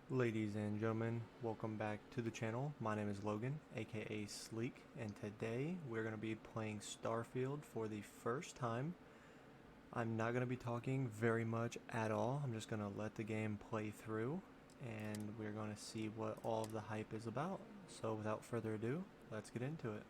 Ladies and gentlemen, welcome back to the channel. My name is Logan, aka Sleek, and today we're going to be playing Starfield for the first time. I'm not going to be talking very much at all. I'm just going to let the game play through, and we're going to see what all of the hype is about. So without further ado, let's get into it.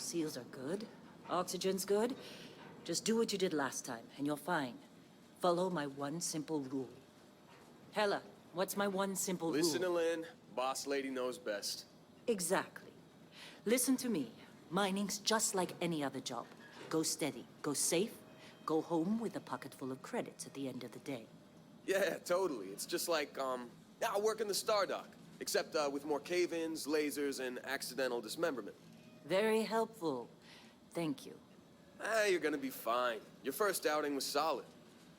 Seals are good. Oxygen's good. Just do what you did last time, and you're fine. Follow my one simple rule. Hella, what's my one simple rule? Listen to Lynn. Boss lady knows best. Exactly. Listen to me. Mining's just like any other job. Go steady, go safe, go home with a pocket full of credits at the end of the day. Yeah, totally. It's just like, I work in the Stardock. Except, with more cave-ins, lasers, and accidental dismemberment. Very helpful. Thank you. You're gonna be fine. Your first outing was solid.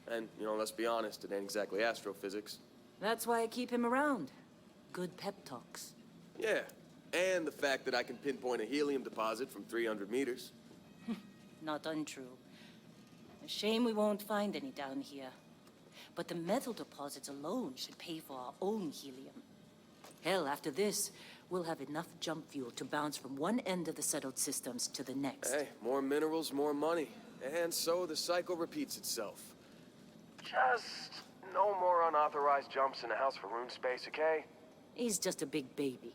And, let's be honest, it ain't exactly astrophysics. That's why I keep him around. Good pep talks. Yeah, and the fact that I can pinpoint a helium deposit from 300 meters. Not untrue. A shame we won't find any down here. But the metal deposits alone should pay for our own helium. Hell, after this, we'll have enough jump fuel to bounce from one end of the settled systems to the next. Hey, more minerals, more money. And so the cycle repeats itself. Just no more unauthorized jumps in the house for room space, okay? He's just a big baby.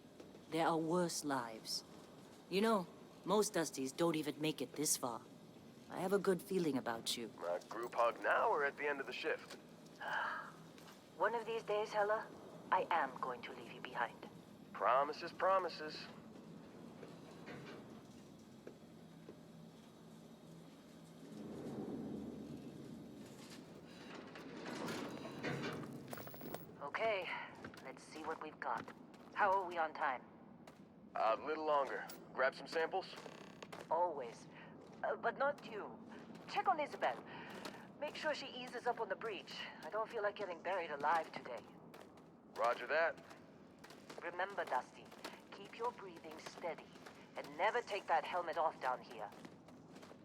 There are worse lives. You know, most Dusties don't even make it this far. I have a good feeling about you. Group hug now or at the end of the shift? One of these days, Hella, I am going to leave you behind. Promises, promises. Okay, let's see what we've got. How are we on time? A little longer. Grab some samples? Always. But not you. Check on Isabel. Make sure she eases up on the breach. I don't feel like getting buried alive today. Roger that. Remember, Dusty, keep your breathing steady, and never take that helmet off down here.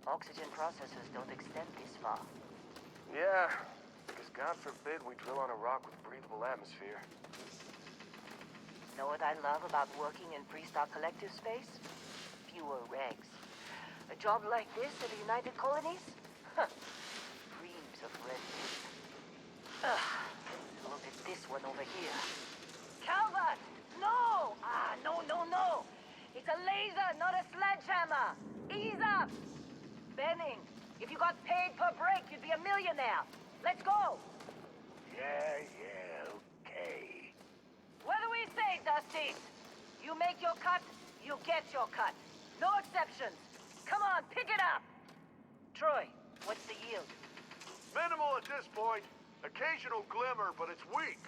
Oxygen processors don't extend this far. Yeah, because God forbid we drill on a rock with breathable atmosphere. Know what I love about working in Freestock Collective space? Fewer regs. A job like this in the United Colonies? Huh. Dreams of red tape. Look at this one over here. Calvert! No! No! It's a laser, not a sledgehammer! Ease up! Benning, if you got paid per break, you'd be a millionaire. Let's go! Yeah, okay. What do we say, Dusty? You make your cut, you get your cut. No exceptions. Come on, pick it up! Troy, what's the yield? Minimal at this point. Occasional glimmer, but it's weak.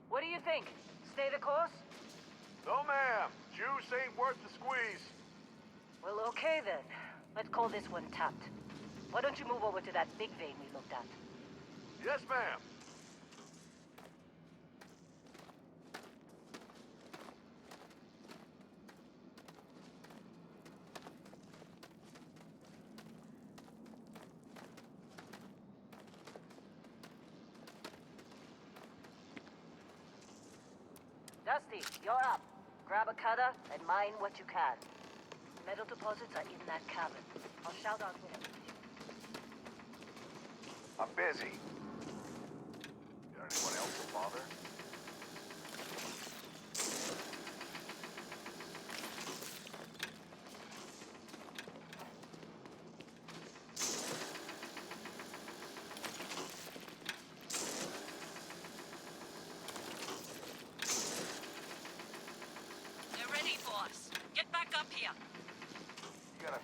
What do you think? Stay the course? No, ma'am. Juice ain't worth the squeeze. Well, okay then. Let's call this one tapped. Why don't you move over to that big vein we looked at? Yes, ma'am. Dusty, you're up. Grab a cutter and mine what you can. Metal deposits are in that cabin. I'll shout out whenever. I'm busy. Got anyone else to bother?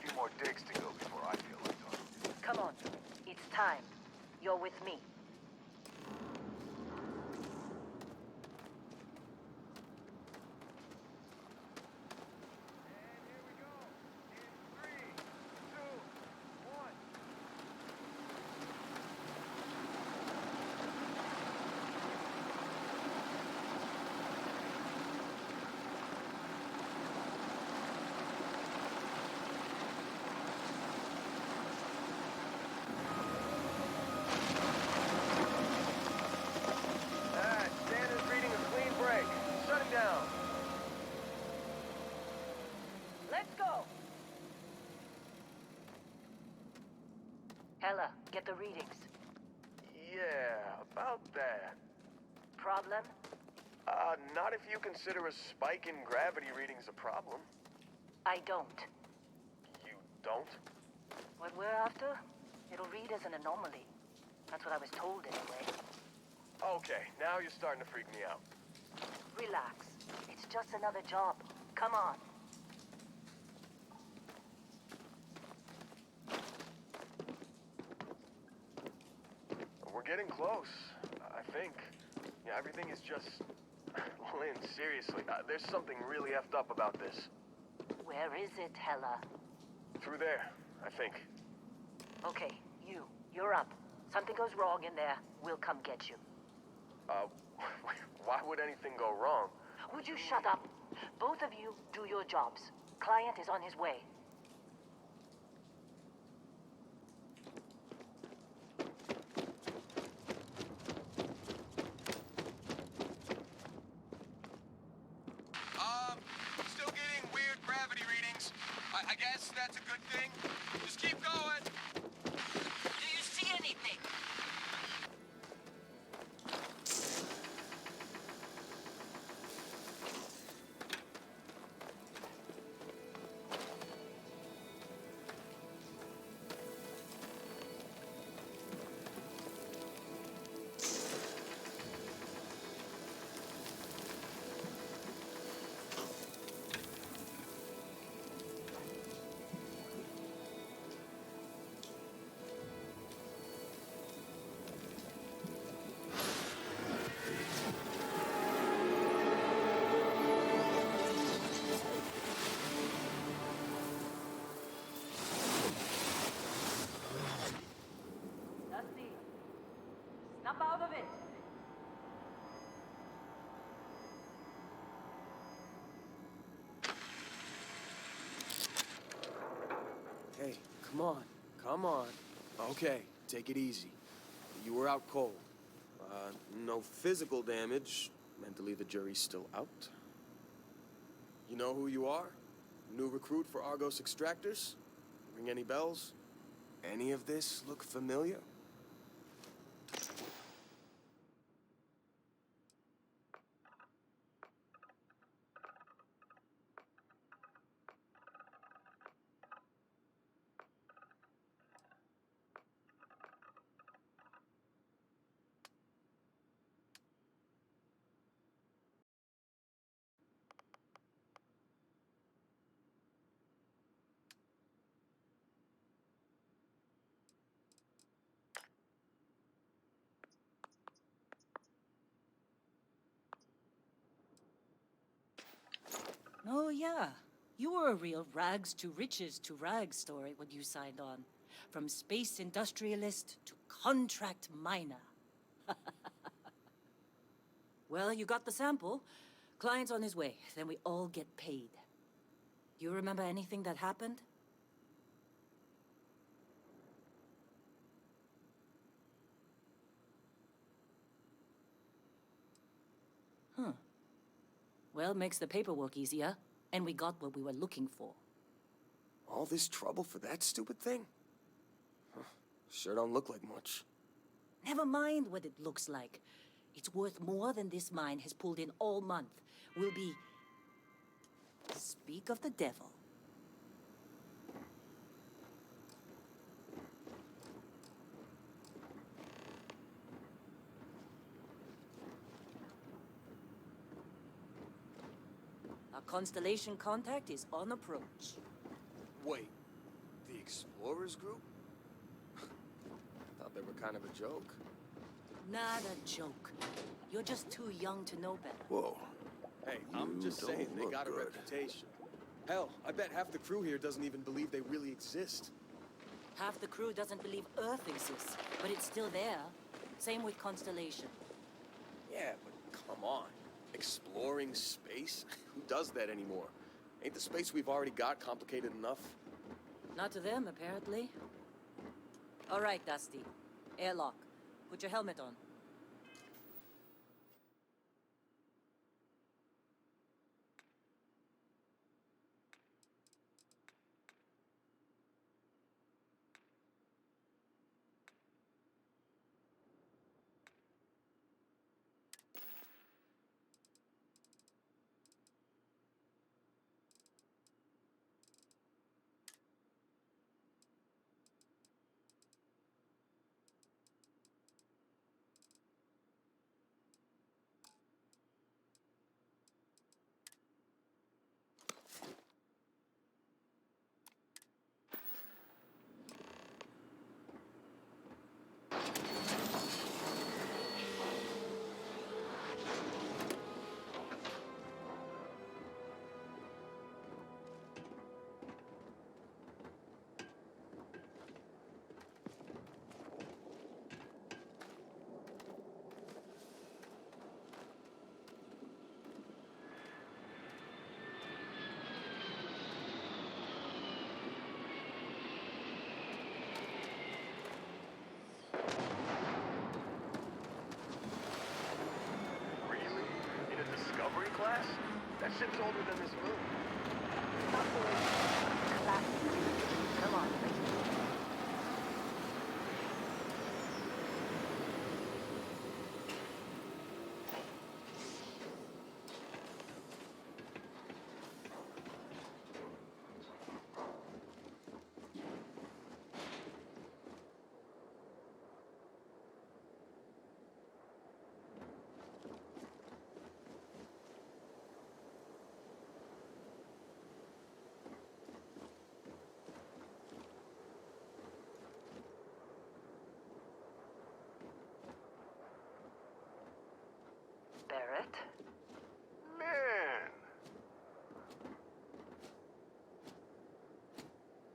few more digs to go before I feel like talking. Come on. It's time. You're with me. Down. Let's go! Hella, get the readings. Yeah, about that. Problem? Not if you consider a spike in gravity readings a problem. I don't. You don't? What we're after? It'll read as an anomaly. That's what I was told anyway. Okay, now you're starting to freak me out. Relax. It's just another job. Come on. We're getting close, I think. Yeah, everything is just... Lynn, seriously, there's something really effed up about this. Where is it, Hella? Through there, I think. Okay, you're up. Something goes wrong in there, we'll come get you. Why would anything go wrong? Would you shut up? Both of you do your jobs. Client is on his way. Still getting weird gravity readings. I guess that's a good thing. Just keep going. Do you see anything? Snap out of it! Hey, come on. Come on. Okay, take it easy. You were out cold. No physical damage. Mentally, the jury's still out. You know who you are? New recruit for Argos Extractors? Ring any bells? Any of this look familiar? Oh, yeah. You were a real rags to riches to rags story when you signed on. From space industrialist to contract miner. Well, you got the sample. Client's on his way. Then we all get paid. You remember anything that happened? Huh. Well, makes the paperwork easier. And we got what we were looking for. All this trouble for that stupid thing? Huh. Sure don't look like much. Never mind what it looks like. It's worth more than this mine has pulled in all month. We'll be... Speak of the devil. Our constellation contact is on approach. Wait, Explorers group? Thought they were kind of a joke. Not a joke. You're just too young to know better. Whoa. Hey, I'm You just saying, don't they look got a good. reputation. Hell, I bet half the crew here doesn't even believe they really exist. Half the crew doesn't believe Earth exists, but it's still there. Same with Constellation. Yeah, but come on. Exploring space? Who does that anymore? Ain't the space we've already got complicated enough? Not to them, apparently. All right, Dusty. Airlock. Put your helmet on. Really? In a Discovery class? That ship's older than this moon. Not for class. Come on, let's go. Barrett? Man!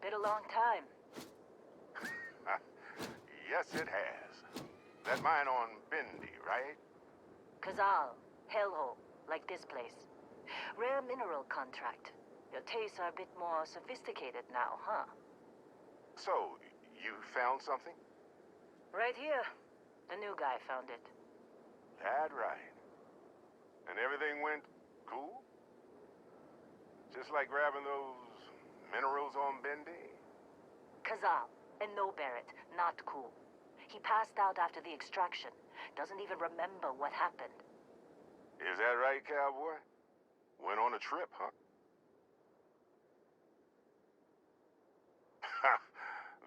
Been a long time. Yes, it has. That mine on Bendy, right? Kazal, hellhole, like this place. Rare mineral contract. Your tastes are a bit more sophisticated now, huh? So, you found something? Right here. The new guy found it. That right. And everything went cool? Just like grabbing those minerals on Bendy? Kazal, and no Barrett, not cool. He passed out after the extraction. Doesn't even remember what happened. Is that right, cowboy? Went on a trip, huh?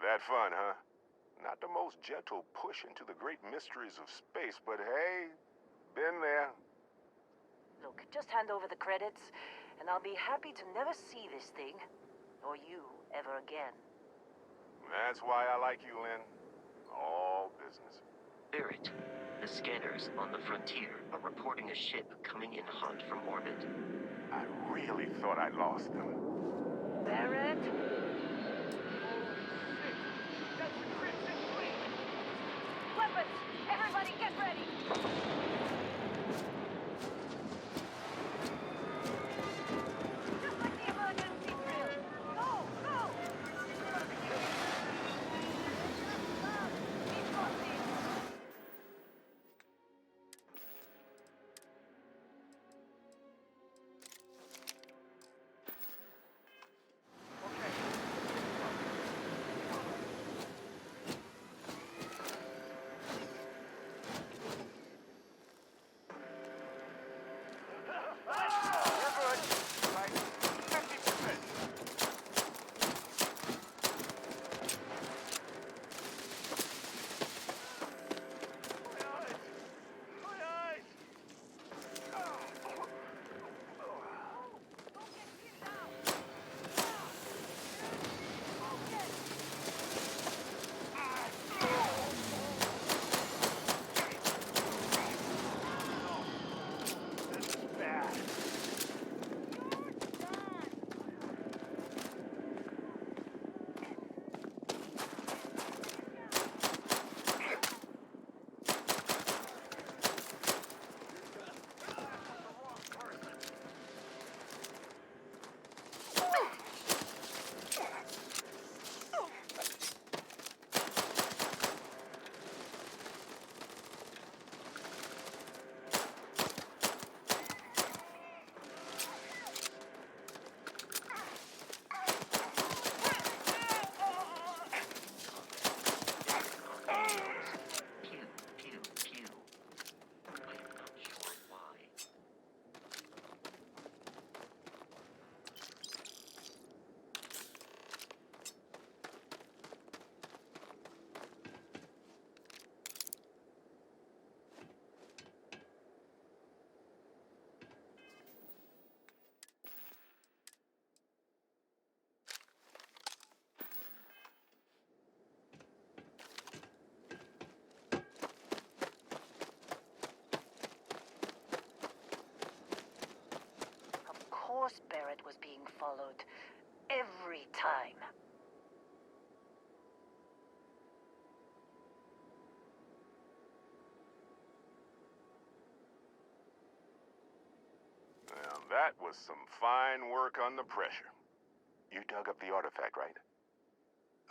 That fun, huh? Not the most gentle push into the great mysteries of space, but hey, been there. Look, just hand over the credits, and I'll be happy to never see this thing, or you, ever again. That's why I like you, Lynn. All business. Barrett, the scanners on the frontier are reporting a ship coming in hot from orbit. I really thought I lost them. Barrett? That's the Crimson Fleet! Weapons! Everybody get ready! Just like the emergency drill! Go! Go! Keep crossing! followed. Every time. Well, that was some fine work under pressure. You dug up the artifact, right?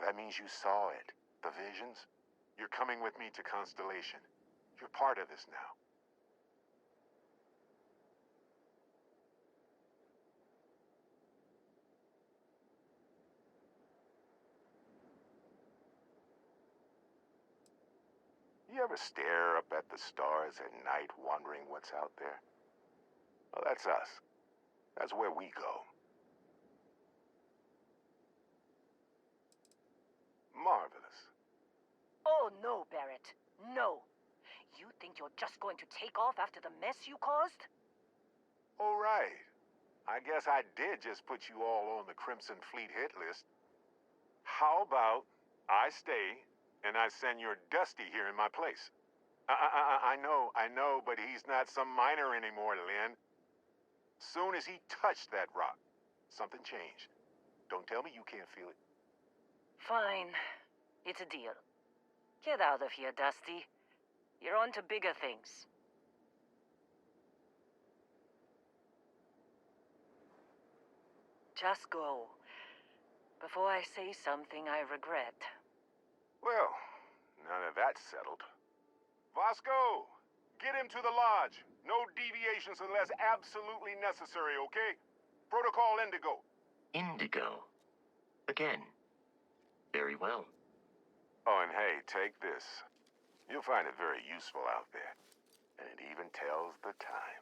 That means you saw it. The visions? You're coming with me to Constellation. You're part of this now. You ever stare up at the stars at night wondering what's out there? Well, that's us. That's where we go. Marvelous. Oh, no, Barrett. No. You think you're just going to take off after the mess you caused? All right. I guess I did just put you all on the Crimson Fleet hit list. How about I stay and I send your Dusty here in my place? I know, but he's not some miner anymore, Lynn. Soon as he touched that rock, something changed. Don't tell me you can't feel it. Fine. It's a deal. Get out of here, Dusty. You're on to bigger things. Just go. Before I say something I regret. Well, now that that's settled. Vasco, get him to the lodge. No deviations unless absolutely necessary, okay? Protocol Indigo. Indigo. Again. Very well. Oh, and hey, take this. You'll find it very useful out there. And it even tells the time.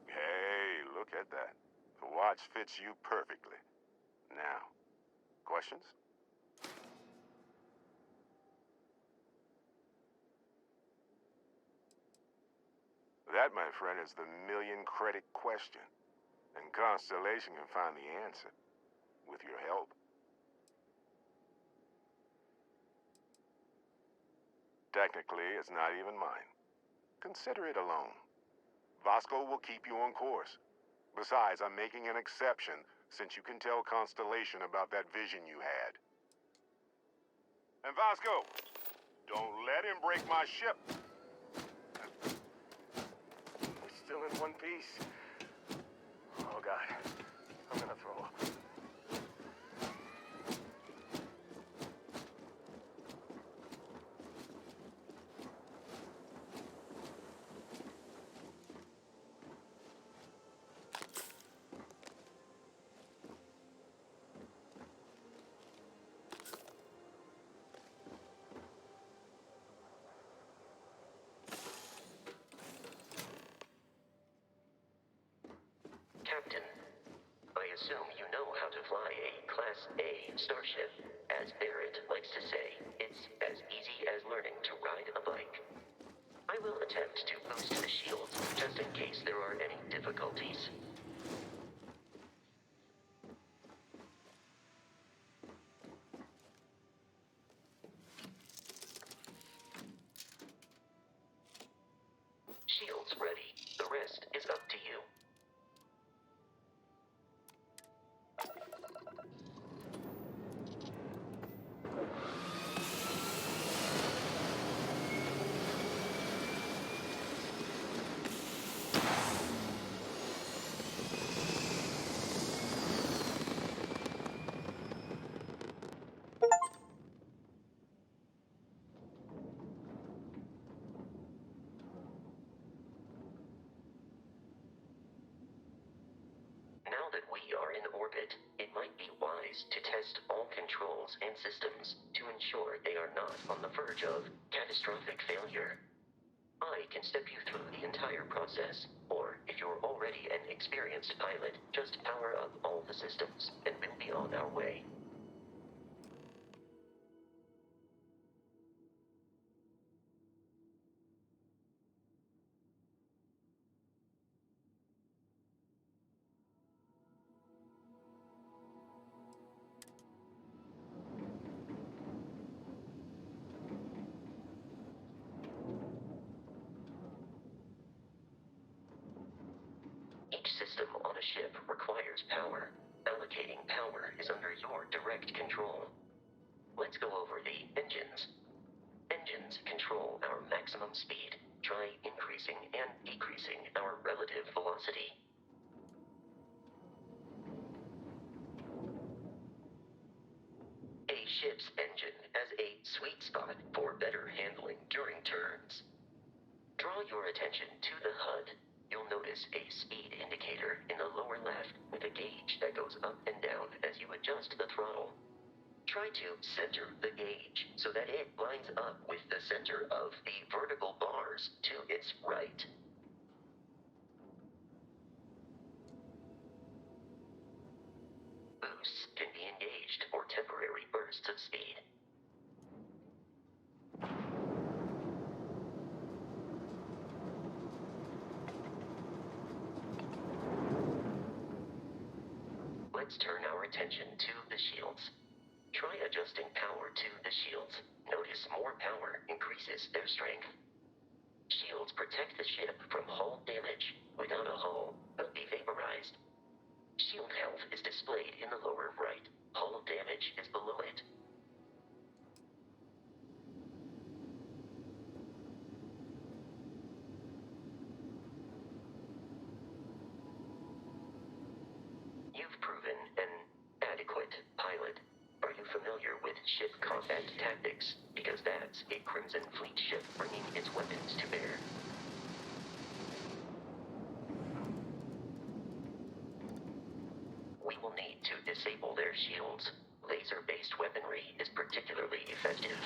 Hey, look at that. The watch fits you perfectly. Now, questions? That, my friend, is the million-credit question. And Constellation can find the answer. With your help. Technically, it's not even mine. Consider it a loan. Vasco will keep you on course. Besides, I'm making an exception since you can tell Constellation about that vision you had. And Vasco, don't let him break my ship. We're still in one piece. Oh, God. I'm gonna throw up. Captain, I assume you know how to fly a Class A starship. As Barrett likes to say, it's as easy as learning to ride a bike. I will attempt to boost the shields just in case there are any difficulties. Shields ready. The rest is up to you. Now that we are in orbit, it might be wise to test all controls and systems to ensure they are not on the verge of catastrophic failure. I can step you through the entire process, or if you're already an experienced pilot, just power up all the systems, and we'll be on our way. system on a ship requires power. Allocating power is under your direct control. Let's go over the engines. Engines control our maximum speed. Try increasing and decreasing our relative velocity. A ship's engine has a sweet spot for better handling during turns. Draw your attention to the HUD. You'll notice a speed indicator in the lower left with a gauge that goes up and down as you adjust the throttle. Try to center the gauge so that it lines up with the center of the vertical bars to its right. Boosts can be engaged for temporary bursts of speed. Let's turn our attention to the shields. Try adjusting power to the shields. Notice more power increases their strength. Shields protect the ship from hull damage. Without a hull, they'll be vaporized. Shield health is displayed in the lower right. Hull damage is below it. You've proven an adequate pilot. Are you familiar with ship combat tactics? Because that's a Crimson Fleet ship bringing its weapons to bear. We will need to disable their shields. Laser-based weaponry is particularly effective.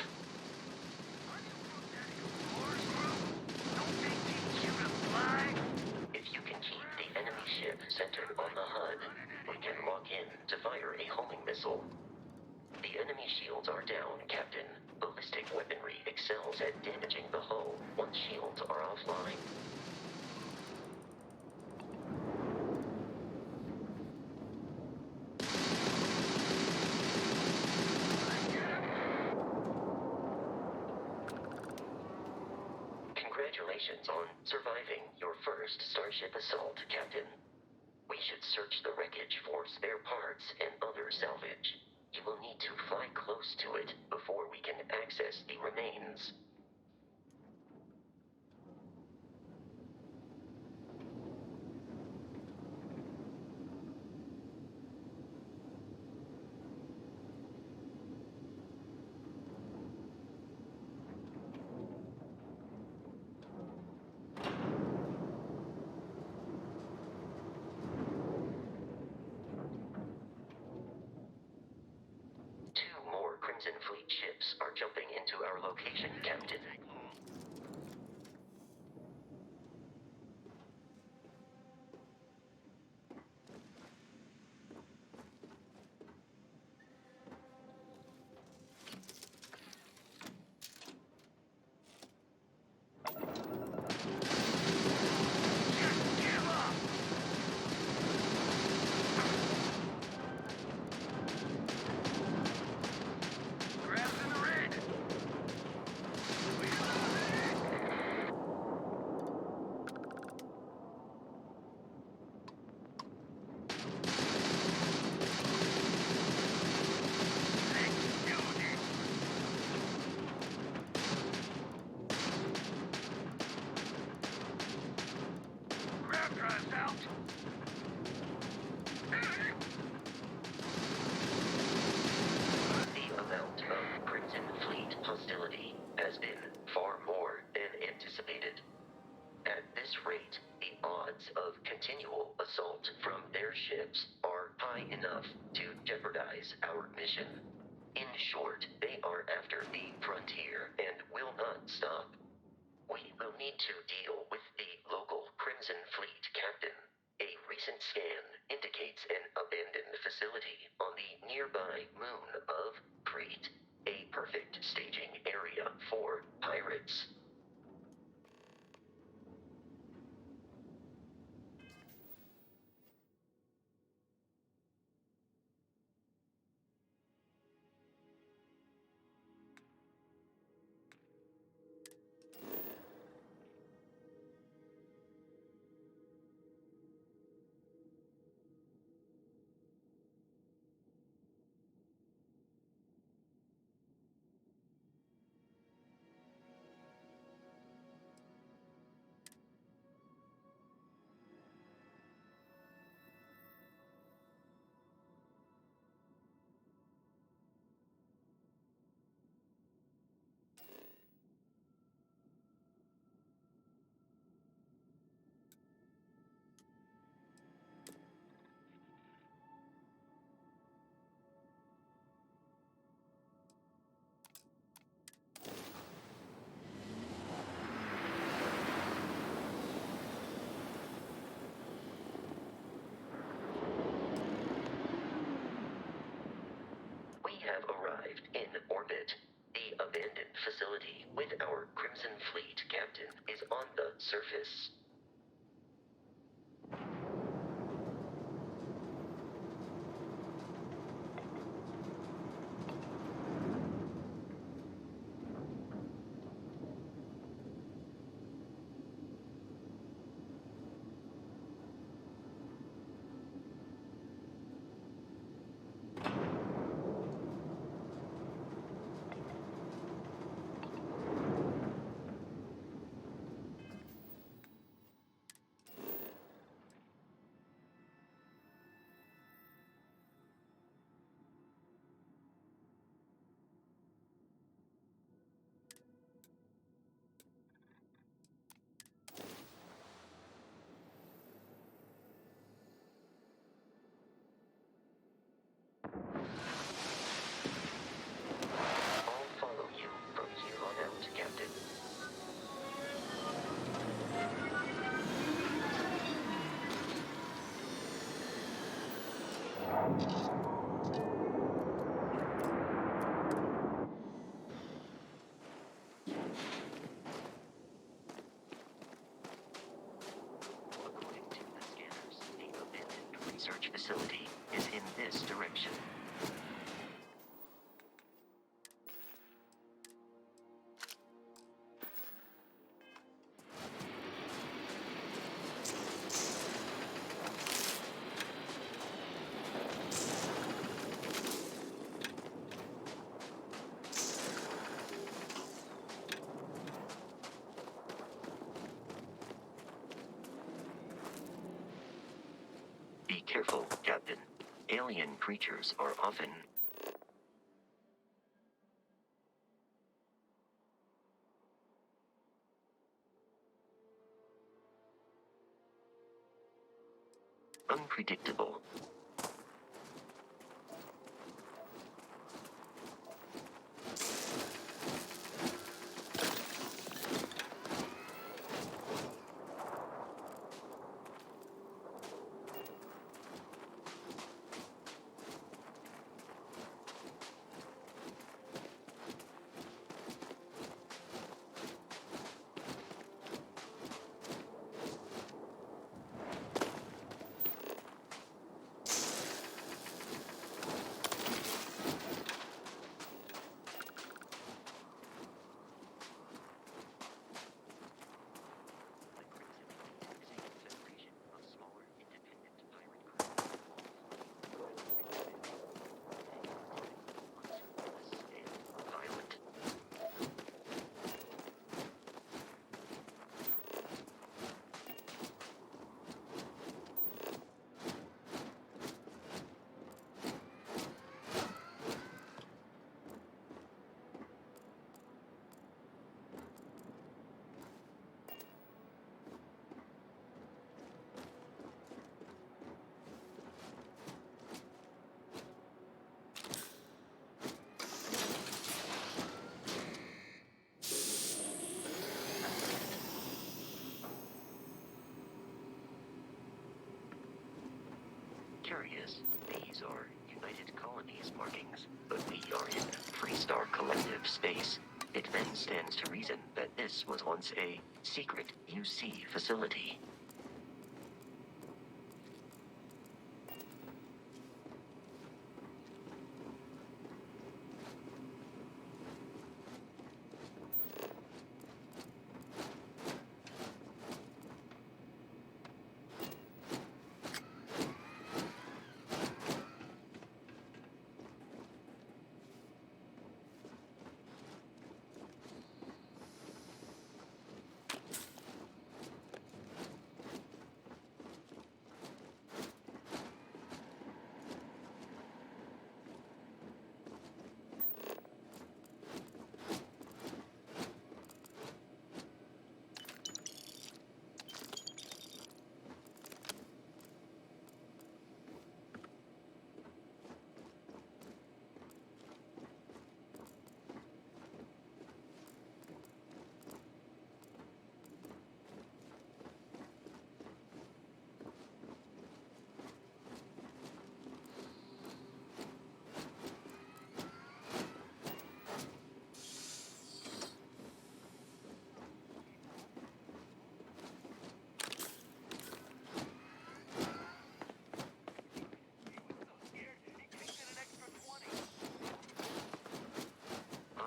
If you can keep the enemy ship centered on the HUD, we can lock in to fire a homing missile. The enemy shields are down, Captain. Ballistic weaponry excels at damaging the hull once shields are offline. Congratulations on surviving your first Starship assault, Captain. We should search the wreckage for spare parts and other salvage. You will need to fly close to it before we can access the remains. Crimson Fleet ships are jumping into our location, Captain. Ships are high enough to jeopardize our mission. In short, they are after the frontier and will not stop. We will need to deal with the local Crimson Fleet captain. A recent scan indicates an abandoned facility on the nearby moon of Crete, a perfect staging area for pirates. alien creatures are often unpredictable. Curious, these are United Colonies markings, but we are in Freestar Collective space. It then stands to reason that this was once a secret UC facility.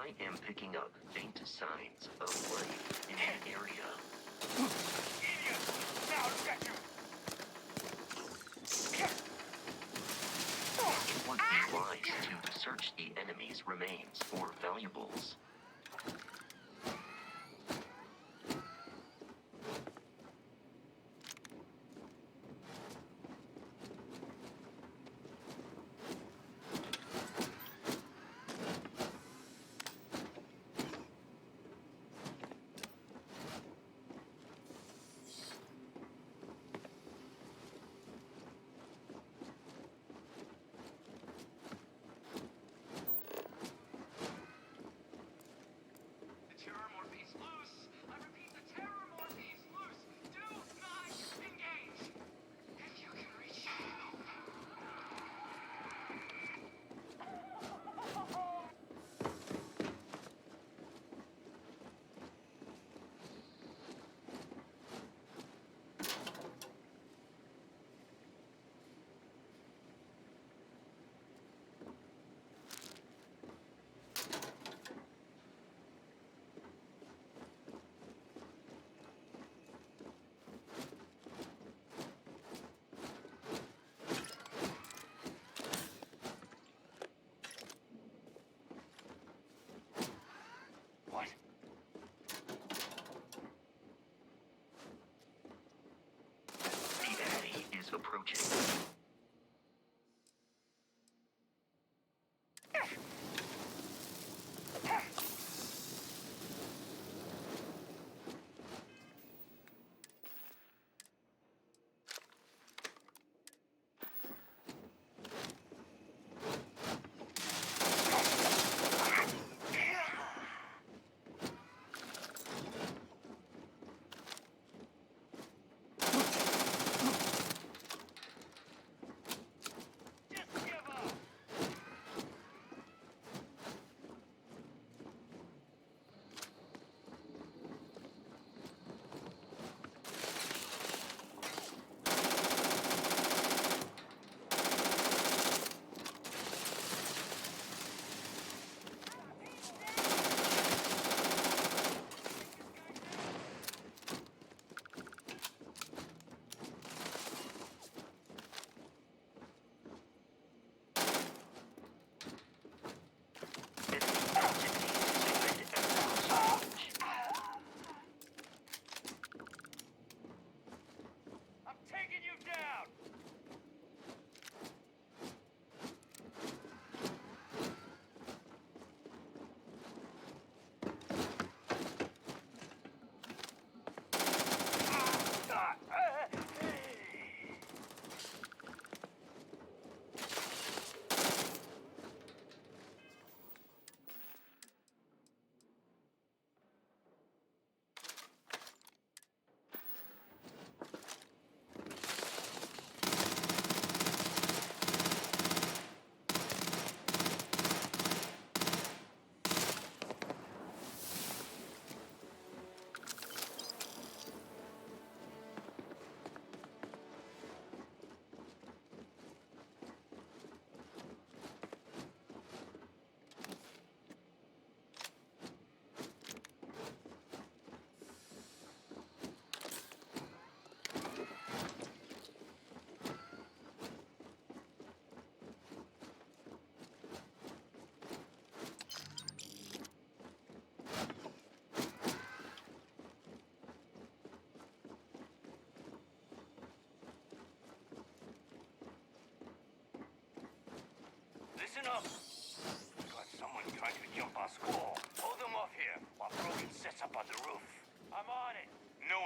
I am picking up faint signs of life in the area. Idiot! Now look at you! It would be wise to search the enemy's remains for valuables.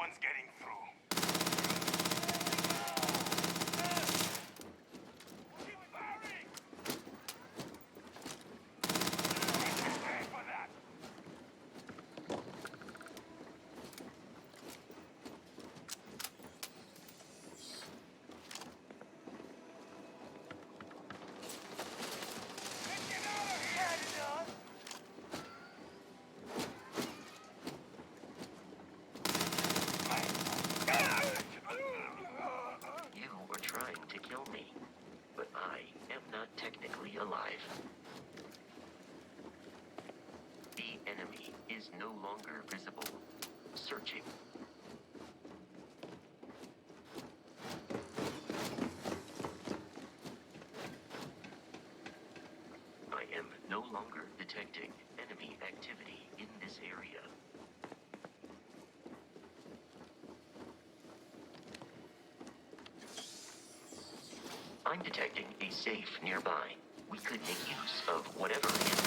one's getting through. Keep firing! Pay for that! Get out of here! You were trying to kill me, but I am not technically alive. The enemy is no longer visible. Searching. I am no longer detecting enemy activity in this area. I'm detecting a safe nearby. We could make use of whatever is.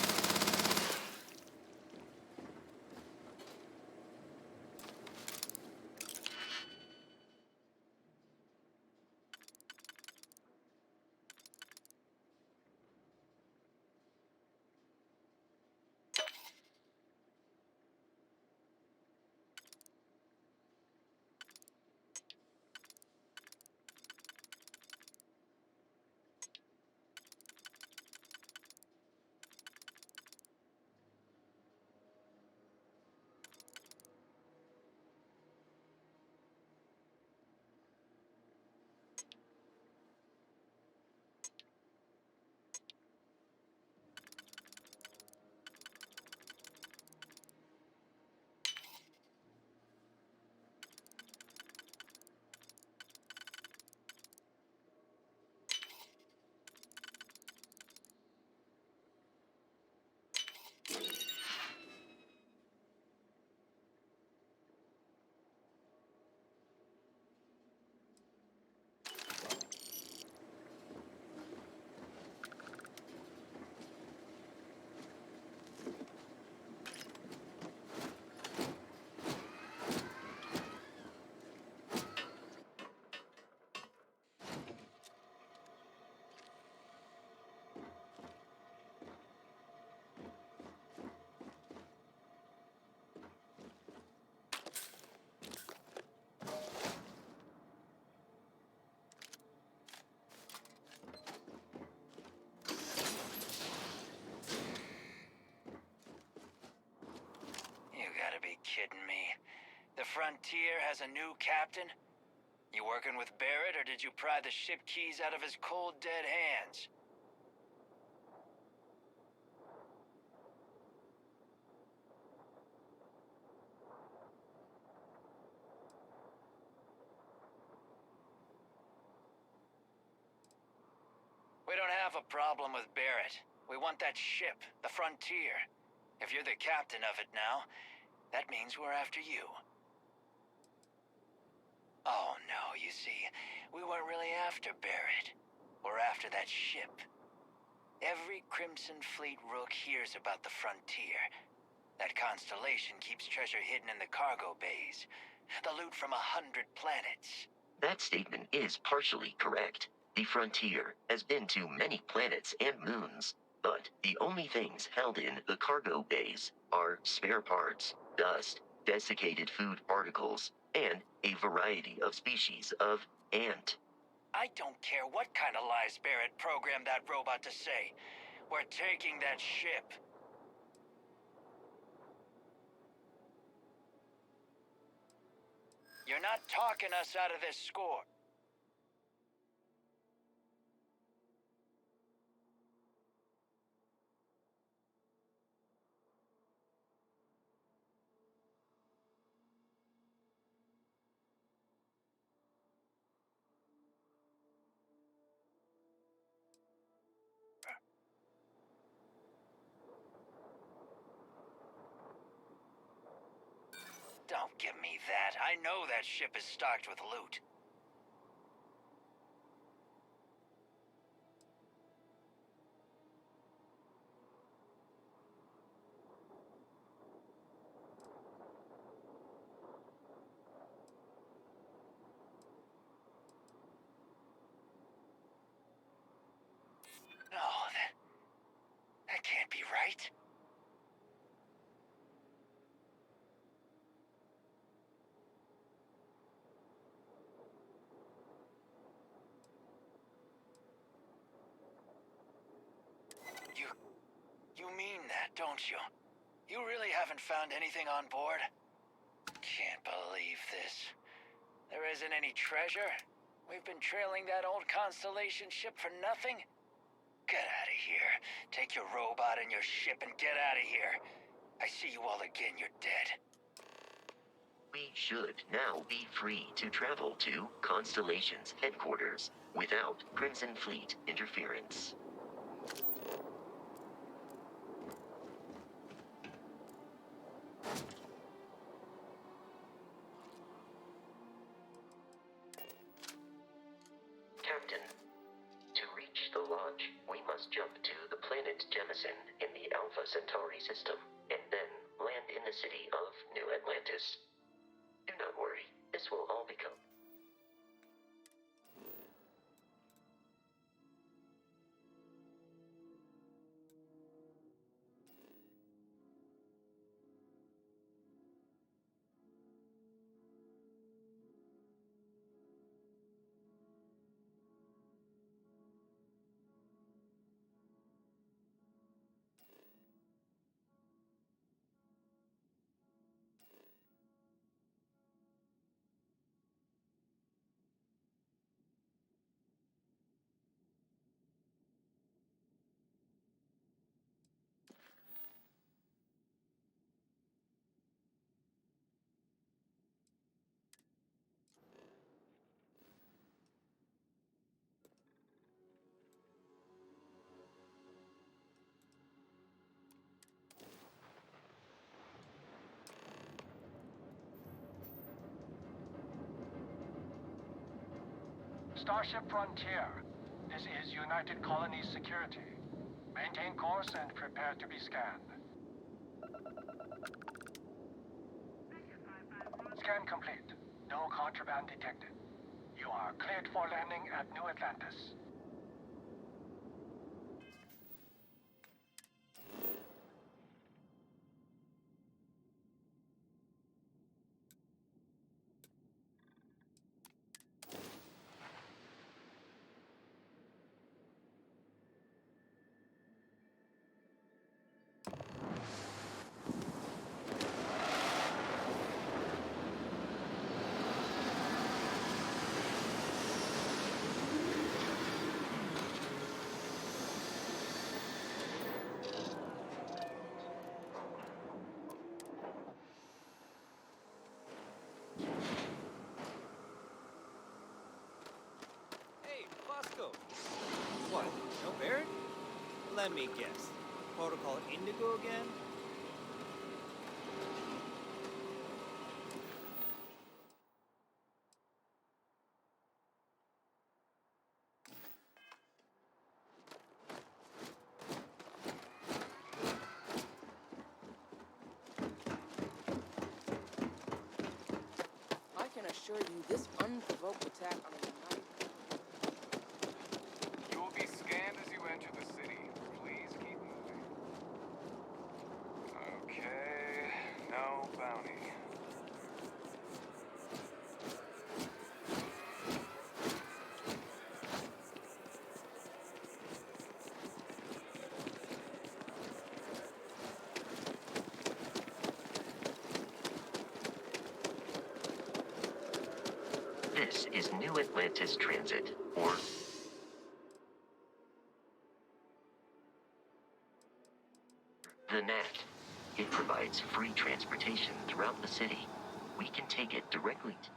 You gotta be kidding me. The Frontier has a new captain? You working with Barrett, or did you pry the ship keys out of his cold, dead hands? We don't have a problem with Barrett. We want that ship, the Frontier. If you're the captain of it now, that means we're after you. Oh no, you see, we weren't really after Barrett. We're after that ship. Every Crimson Fleet rook hears about the Frontier. That constellation keeps treasure hidden in the cargo bays. The loot from 100 planets. That statement is partially correct. The Frontier has been to many planets and moons, but the only things held in the cargo bays are spare parts, dust, desiccated food particles, and a variety of species of ant. I don't care what kind of lies Barrett programmed that robot to say. We're taking that ship. You're not talking us out of this score. Don't give me that. I know that ship is stocked with loot. don't you? You really haven't found anything on board? Can't believe this. There isn't any treasure? We've been trailing that old Constellation ship for nothing? Get out of here. Take your robot and your ship and get out of here. I see you all again, you're dead. We should now be free to travel to Constellation's headquarters without Crimson Fleet interference. Captain, to reach the lodge, we must jump to the planet Jemison in the Alpha Centauri system, and then land in the city of New Atlantis. Do not worry, this will all become... Starship Frontier. This is United Colonies Security. Maintain course and prepare to be scanned. Scan complete. No contraband detected. You are cleared for landing at New Atlantis. What? No Barrett? Let me guess. Protocol Indigo again? I can assure you this unprovoked attack on a United... You will be scanned as you enter the city. Please keep moving. Okay, no bounty. This is New Atlantis Transit, or the NAT. It provides free transportation throughout the city. We can take it directly to...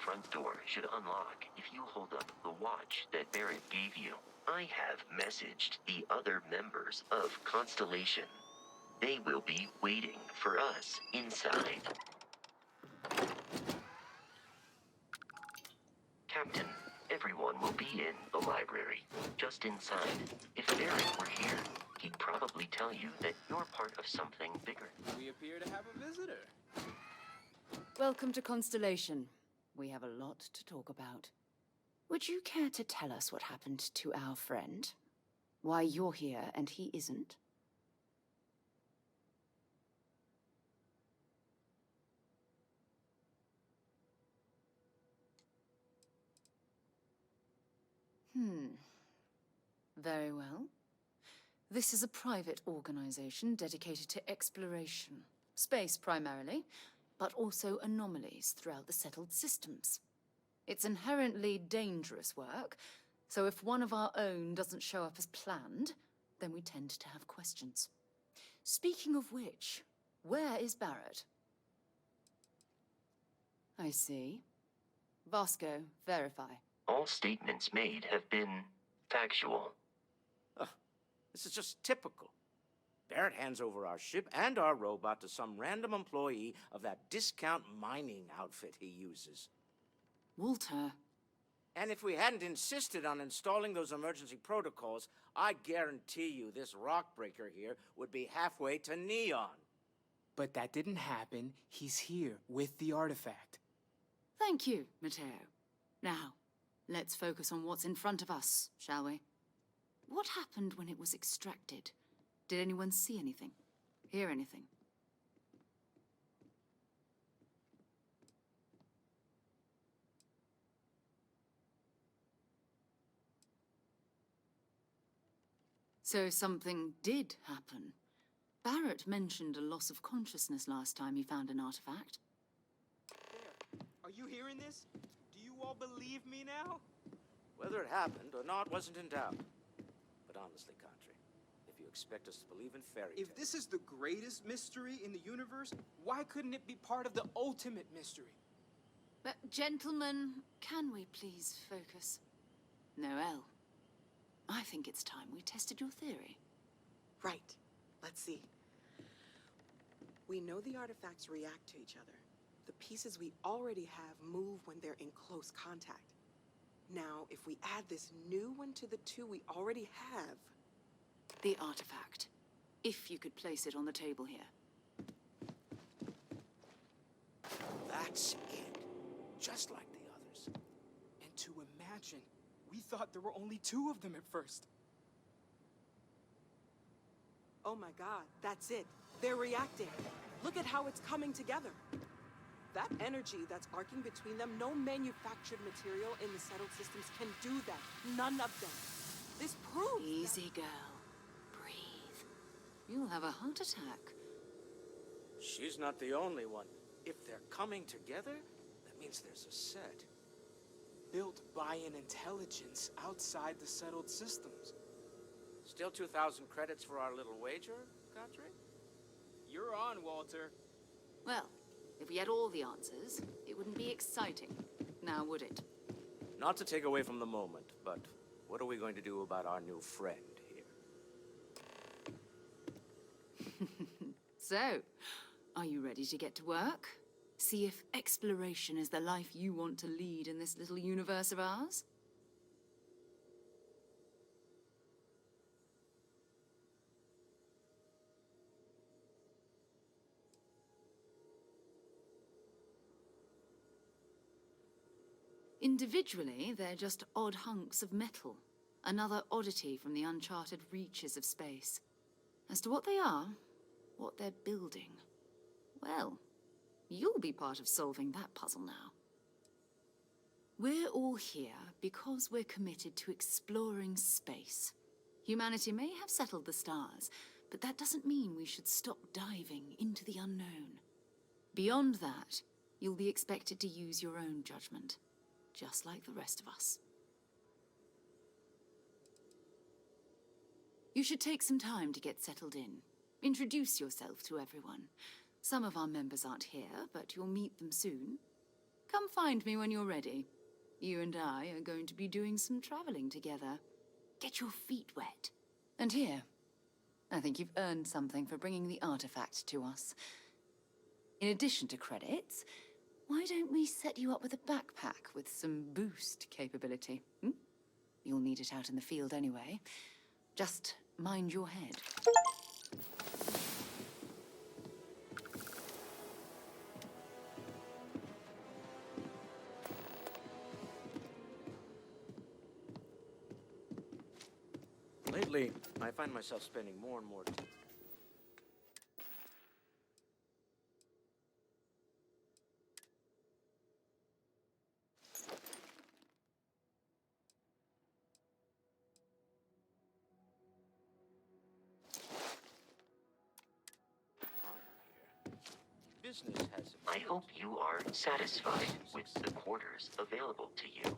front door should unlock if you hold up the watch that Barrett gave you. I have messaged the other members of Constellation. They will be waiting for us inside. Captain, everyone will be in the library, just inside. If Barrett were here, he'd probably tell you that you're part of something bigger. We appear to have a visitor. Welcome to Constellation. We have a lot to talk about. Would you care to tell us what happened to our friend? Why you're here and he isn't? Very well. This is a private organization dedicated to exploration. Space primarily, but also anomalies throughout the settled systems. It's inherently dangerous work, so if one of our own doesn't show up as planned, then we tend to have questions. Speaking of which, where is Barrett? I see. Vasco, verify. All statements made have been factual. This is just typical. Barrett hands over our ship and our robot to some random employee of that discount mining outfit he uses. Walter. And if we hadn't insisted on installing those emergency protocols, I guarantee you this rock breaker here would be halfway to Neon. But that didn't happen. He's here with the artifact. Thank you, Matteo. Now, let's focus on what's in front of us, shall we? What happened when it was extracted? Did anyone see anything? Hear anything? So something did happen. Barrett mentioned a loss of consciousness last time he found an artifact. There. Are you hearing this? Do you all believe me now? Whether it happened or not wasn't in doubt. But honestly, Country, if you expect us to believe in fairy tales... If this is the greatest mystery in the universe, why couldn't it be part of the ultimate mystery? But, gentlemen, can we please focus? Noel, I think it's time we tested your theory. Right. Let's see. We know the artifacts react to each other. The pieces we already have move when they're in close contact. Now, if we add this new one to the two we already have... The artifact. If you could place it on the table here. That's it. Just like the others. And to imagine, we thought there were only 2 of them at first. Oh my god, that's it. They're reacting. Look at how it's coming together. That energy that's arcing between them, no manufactured material in the settled systems can do that. None of them. This proves Easy, girl. Breathe. You'll have a heart attack. She's not the only one. If they're coming together, that means there's a set. Built by an intelligence outside the settled systems. Still 2,000 credits for our little wager, Country? You're on, Walter. Well, if we had all the answers, it wouldn't be exciting. Now, would it? Not to take away from the moment, but what are we going to do about our new friend here? So, are you ready to get to work? See if exploration is the life you want to lead in this little universe of ours? Individually, they're just odd hunks of metal. Another oddity from the uncharted reaches of space. As to what they are, what they're building, well, you'll be part of solving that puzzle now. We're all here because we're committed to exploring space. Humanity may have settled the stars, but that doesn't mean we should stop diving into the unknown. Beyond that, you'll be expected to use your own judgment. Just like the rest of us. You should take some time to get settled in. Introduce yourself to everyone. Some of our members aren't here, but you'll meet them soon. Come find me when you're ready. You and I are going to be doing some traveling together. Get your feet wet. And here, I think you've earned something for bringing the artifact to us. In addition to credits, why don't we set you up with a backpack with some boost capability? Hmm? You'll need it out in the field anyway. Just mind your head. Lately, I find myself spending more and more time. Business has. I hope you are satisfied with the quarters available to you.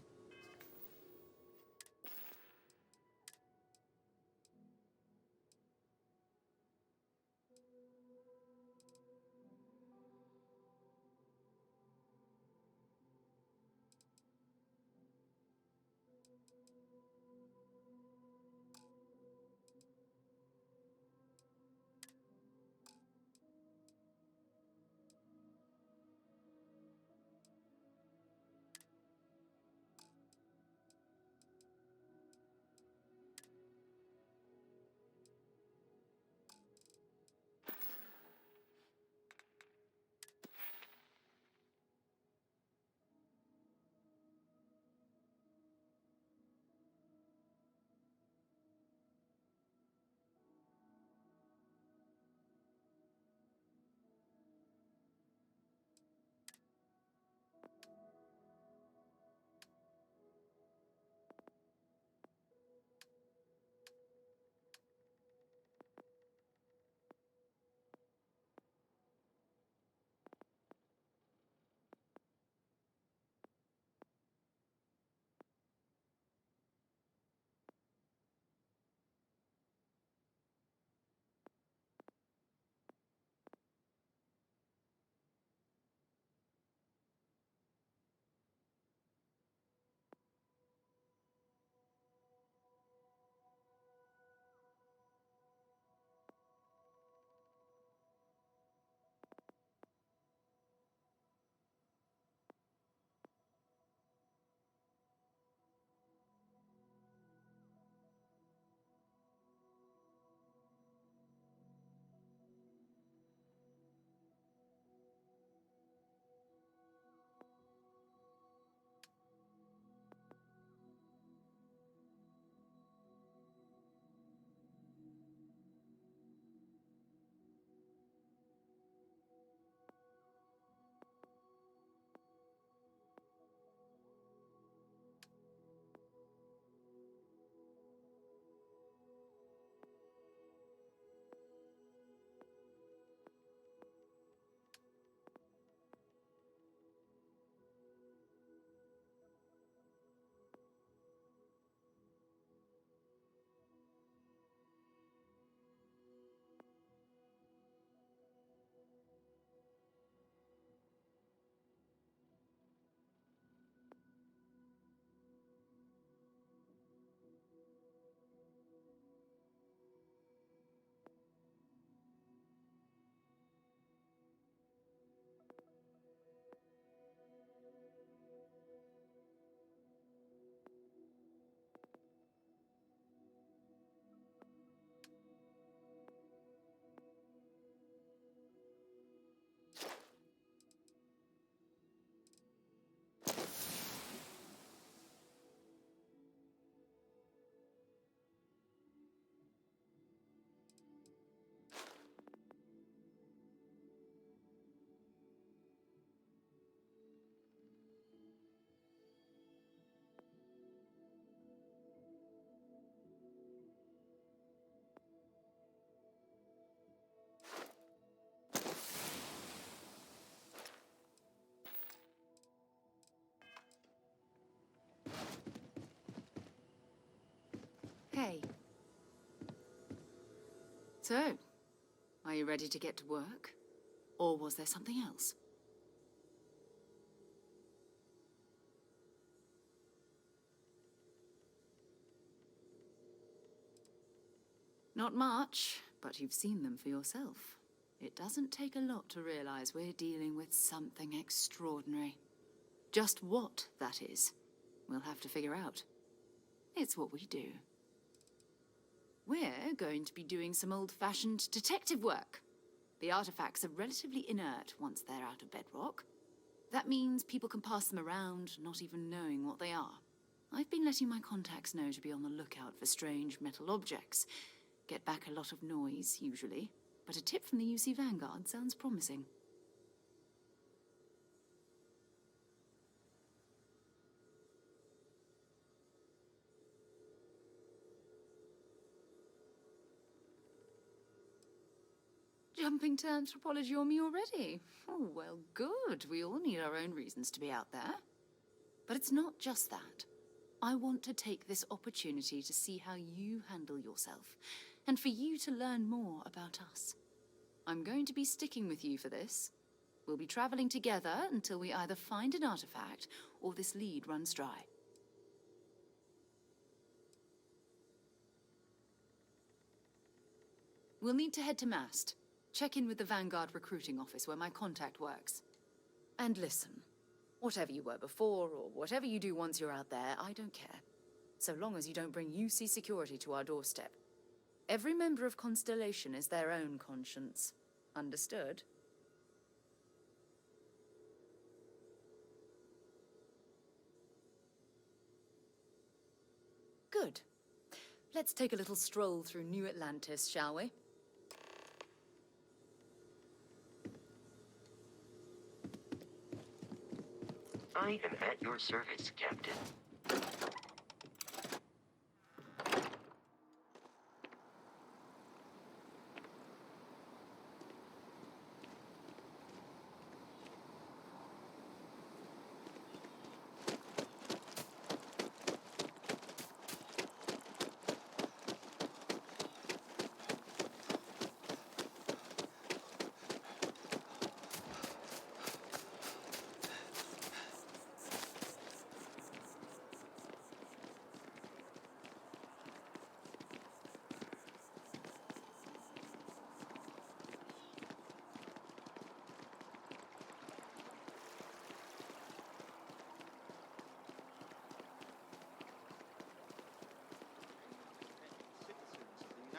Hey. So, are you ready to get to work? Or was there something else? Not much, but you've seen them for yourself. It doesn't take a lot to realize we're dealing with something extraordinary. Just what that is, we'll have to figure out. It's what we do. We're going to be doing some old-fashioned detective work. The artifacts are relatively inert once they're out of bedrock. That means people can pass them around, not even knowing what they are. I've been letting my contacts know to be on the lookout for strange metal objects. Get back a lot of noise, usually, but a tip from the UC Vanguard sounds promising. Jumping to anthropology on me already? Oh, well, good. We all need our own reasons to be out there. But it's not just that. I want to take this opportunity to see how you handle yourself, and for you to learn more about us. I'm going to be sticking with you for this. We'll be traveling together until we either find an artifact or this lead runs dry. We'll need to head to Mast. Check in with the Vanguard recruiting office where my contact works. And listen, whatever you were before or whatever you do once you're out there, I don't care. So long as you don't bring UC security to our doorstep. Every member of Constellation is their own conscience. Understood? Good. Let's take a little stroll through New Atlantis, shall we? I am at your service, Captain.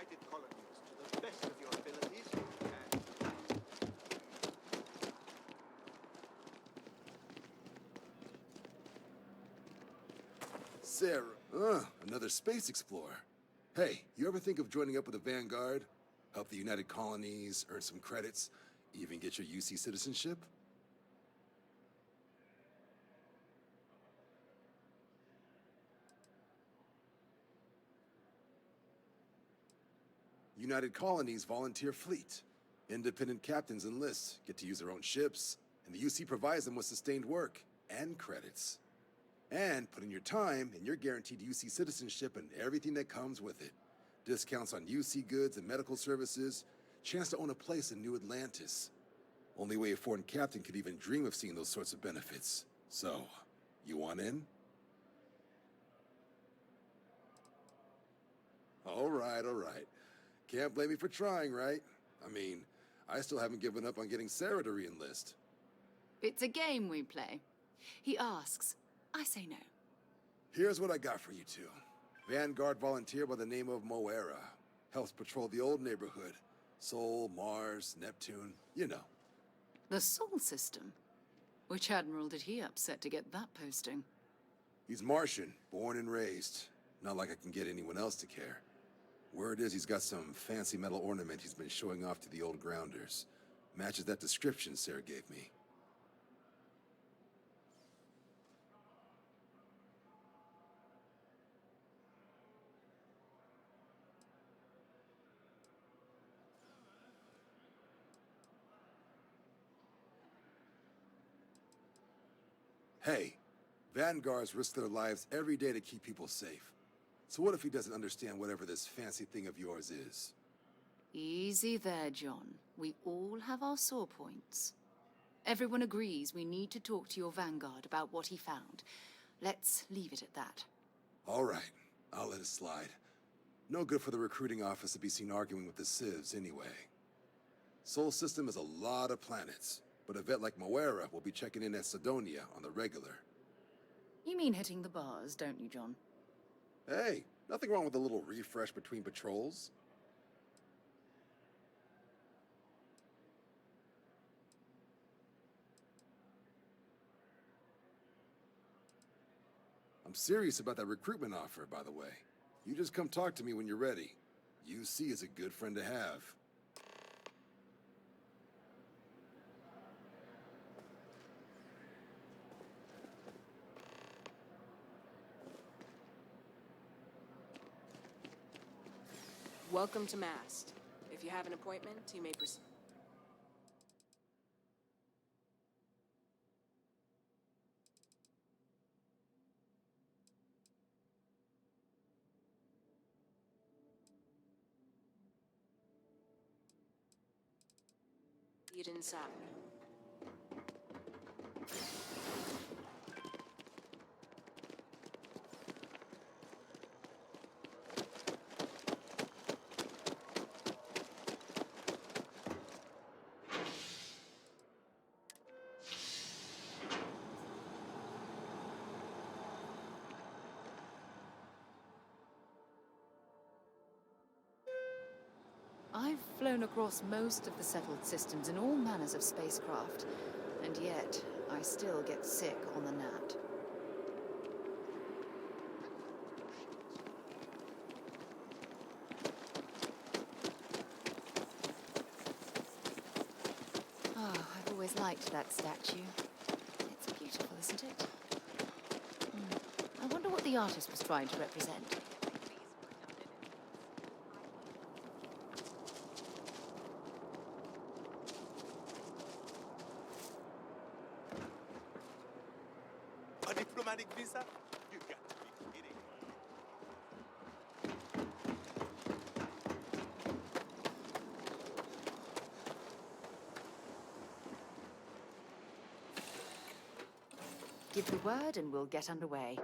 To the best of your abilities, Sarah, another space explorer. Hey, you ever think of joining up with the Vanguard? Help the United Colonies, earn some credits, even get your UC citizenship? United Colonies volunteer fleet. Independent captains enlist, get to use their own ships, and the UC provides them with sustained work and credits. And put in your time, and you're guaranteed UC citizenship and everything that comes with it. Discounts on UC goods and medical services, chance to own a place in New Atlantis. Only way a foreign captain could even dream of seeing those sorts of benefits. So, you want in? All right. Can't blame me for trying, right? I mean, I still haven't given up on getting Sarah to re-enlist. It's a game we play. He asks, I say no. Here's what I got for you two. Vanguard volunteer by the name of Moera. Helps patrol the old neighborhood. Sol, Mars, Neptune, you know. The Sol system? Which admiral did he upset to get that posting? He's Martian, born and raised. Not like I can get anyone else to care. Word is he's got some fancy metal ornament he's been showing off to the old grounders. Matches that description Sarah gave me. Hey, Vanguards risk their lives every day to keep people safe. So what if he doesn't understand whatever this fancy thing of yours is? Easy there, John. We all have our sore points. Everyone agrees we need to talk to your Vanguard about what he found. Let's leave it at that. All right, I'll let it slide. No good for the recruiting office to be seen arguing with the civs anyway. Sol System is a lot of planets, but a vet like Moera will be checking in at Sidonia on the regular. You mean hitting the bars, don't you, John? Hey, nothing wrong with a little refresh between patrols. I'm serious about that recruitment offer, by the way. You just come talk to me when you're ready. UC is a good friend to have. Welcome to Mast. If you have an appointment, you may proceed. See it inside. I've flown across most of the settled systems in all manners of spacecraft, and yet I still get sick on the gnat. Oh, I've always liked that statue. It's beautiful, isn't it? I wonder what the artist was trying to represent. A diplomatic visa? You got to be kidding. Give the word and we'll get underway.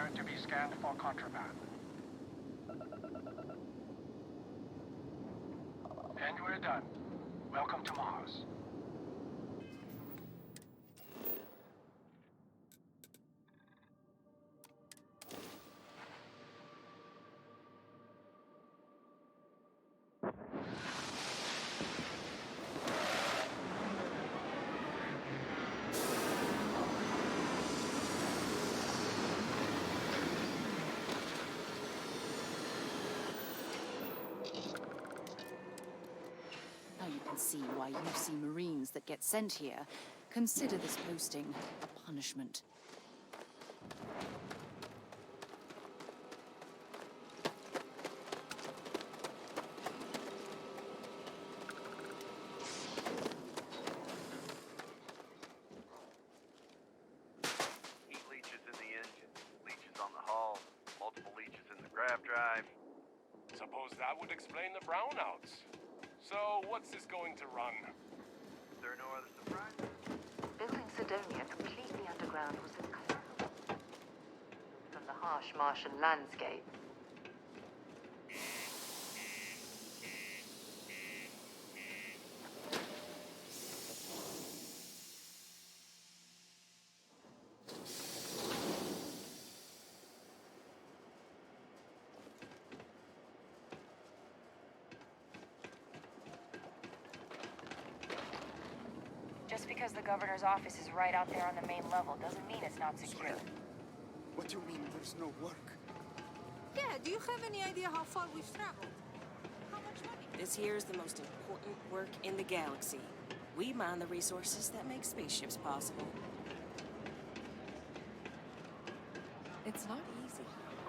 prepare to be scanned for contraband. And we're done. Welcome to Mars. Now you can see why UC Marines that get sent here consider this posting a punishment. Heat leeches in the engine, leeches on the hull, multiple leeches in the grav drive. Suppose that would explain the brownouts. So, what's this going to run? There are no other surprises? Building Sidonia completely underground was a cloud from the harsh Martian landscape. Just because the governor's office is right out there on the main level doesn't mean it's not secure. What do you mean there's no work? Yeah, do you have any idea how far we've traveled? How much money? This here is the most important work in the galaxy. We mine the resources that make spaceships possible. It's not easy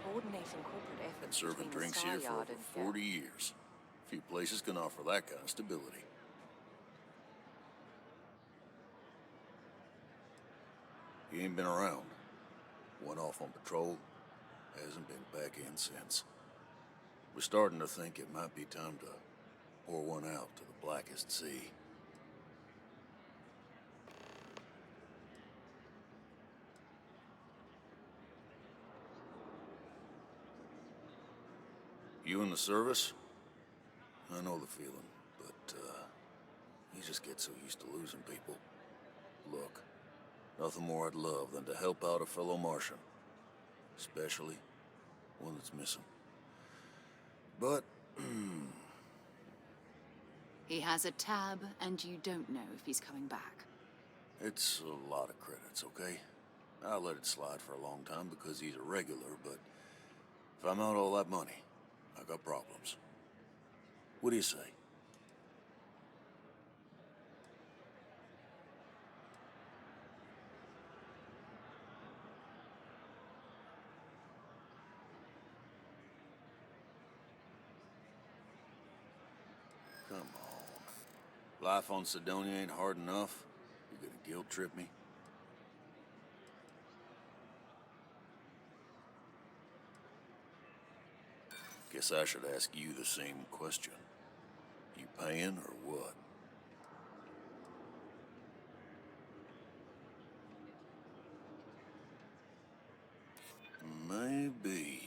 coordinating corporate efforts Serving between drinks the here for Star Yard over 40 years. Few places can offer that kind of stability. He ain't been around. Went off on patrol. Hasn't been back in since. We're starting to think it might be time to pour one out to the blackest sea. You in the service? I know the feeling, but, you just get so used to losing people. Look, nothing more I'd love than to help out a fellow Martian. Especially one that's missing. But, He has a tab, and you don't know if he's coming back. it's a lot of credits, okay? I let it slide for a long time because he's a regular, but if I'm out all that money, I got problems. What do you say? Come on. Life on Sidonia ain't hard enough. You gonna guilt trip me? Guess I should ask you the same question. You paying or what? Maybe.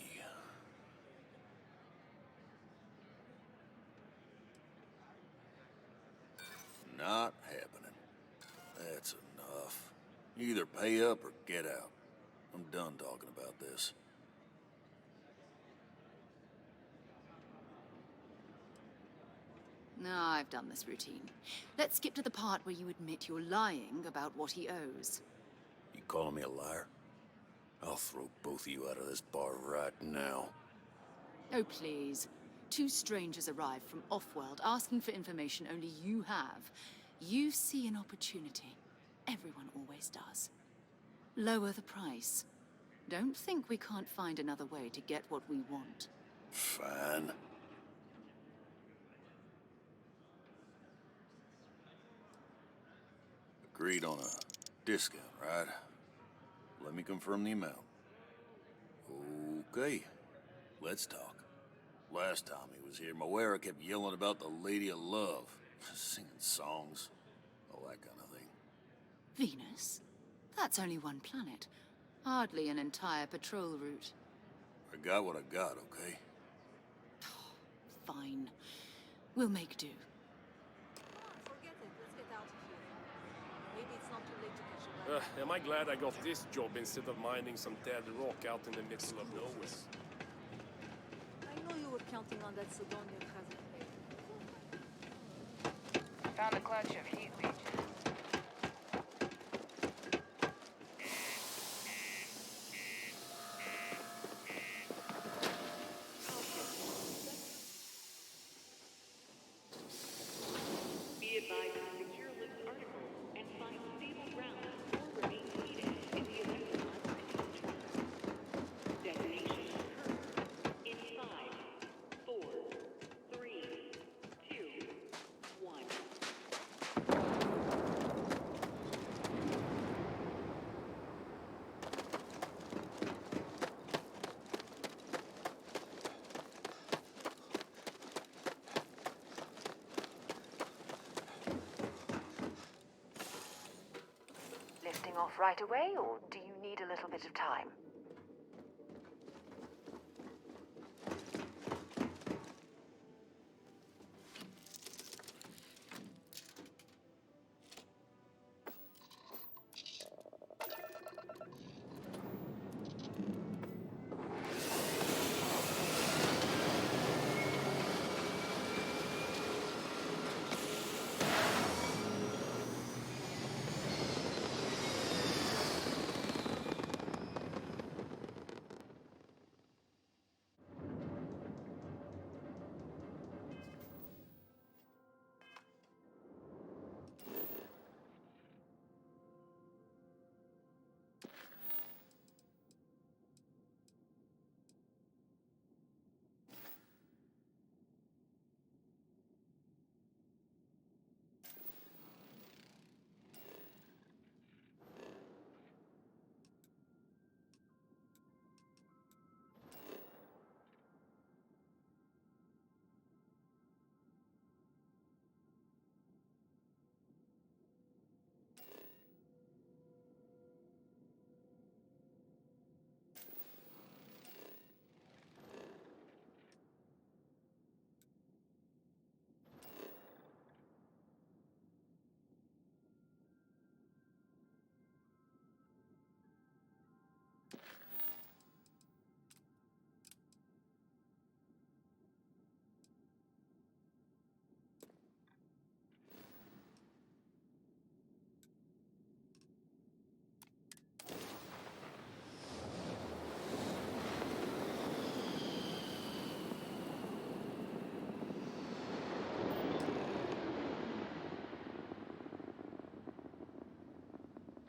Not happening. That's enough. You either pay up or get out. I'm done talking about this. No, I've done this routine. Let's skip to the part where you admit you're lying about what he owes. You calling me a liar? I'll throw both of you out of this bar right now. Oh, please. Two strangers arrive from off-world asking for information only you have. You see an opportunity. Everyone always does. Lower the price. Don't think we can't find another way to get what we want. Fine. Agreed on a discount, right? Let me confirm the amount. Okay, let's talk. Last time he was here, Moera kept yelling about the Lady of Love, singing songs, all that kind of thing. Venus? That's only one planet. Hardly an entire patrol route. I got what I got, okay? Fine. We'll make do. Forget it. Let's get out of here. Maybe it's not too late to catch a ride. Am I glad I got this job instead of mining some dead rock out in the middle of nowhere? I know you were counting on that Sidonian cousin. Found a clutch of heat leeches. Be advised to secure list articles and find stable ground or remain seated in the event of unforeseen trouble. Detonation occurs in 5, 4, 3, 2, 1. Lifting off right away, or do you need a little bit of time?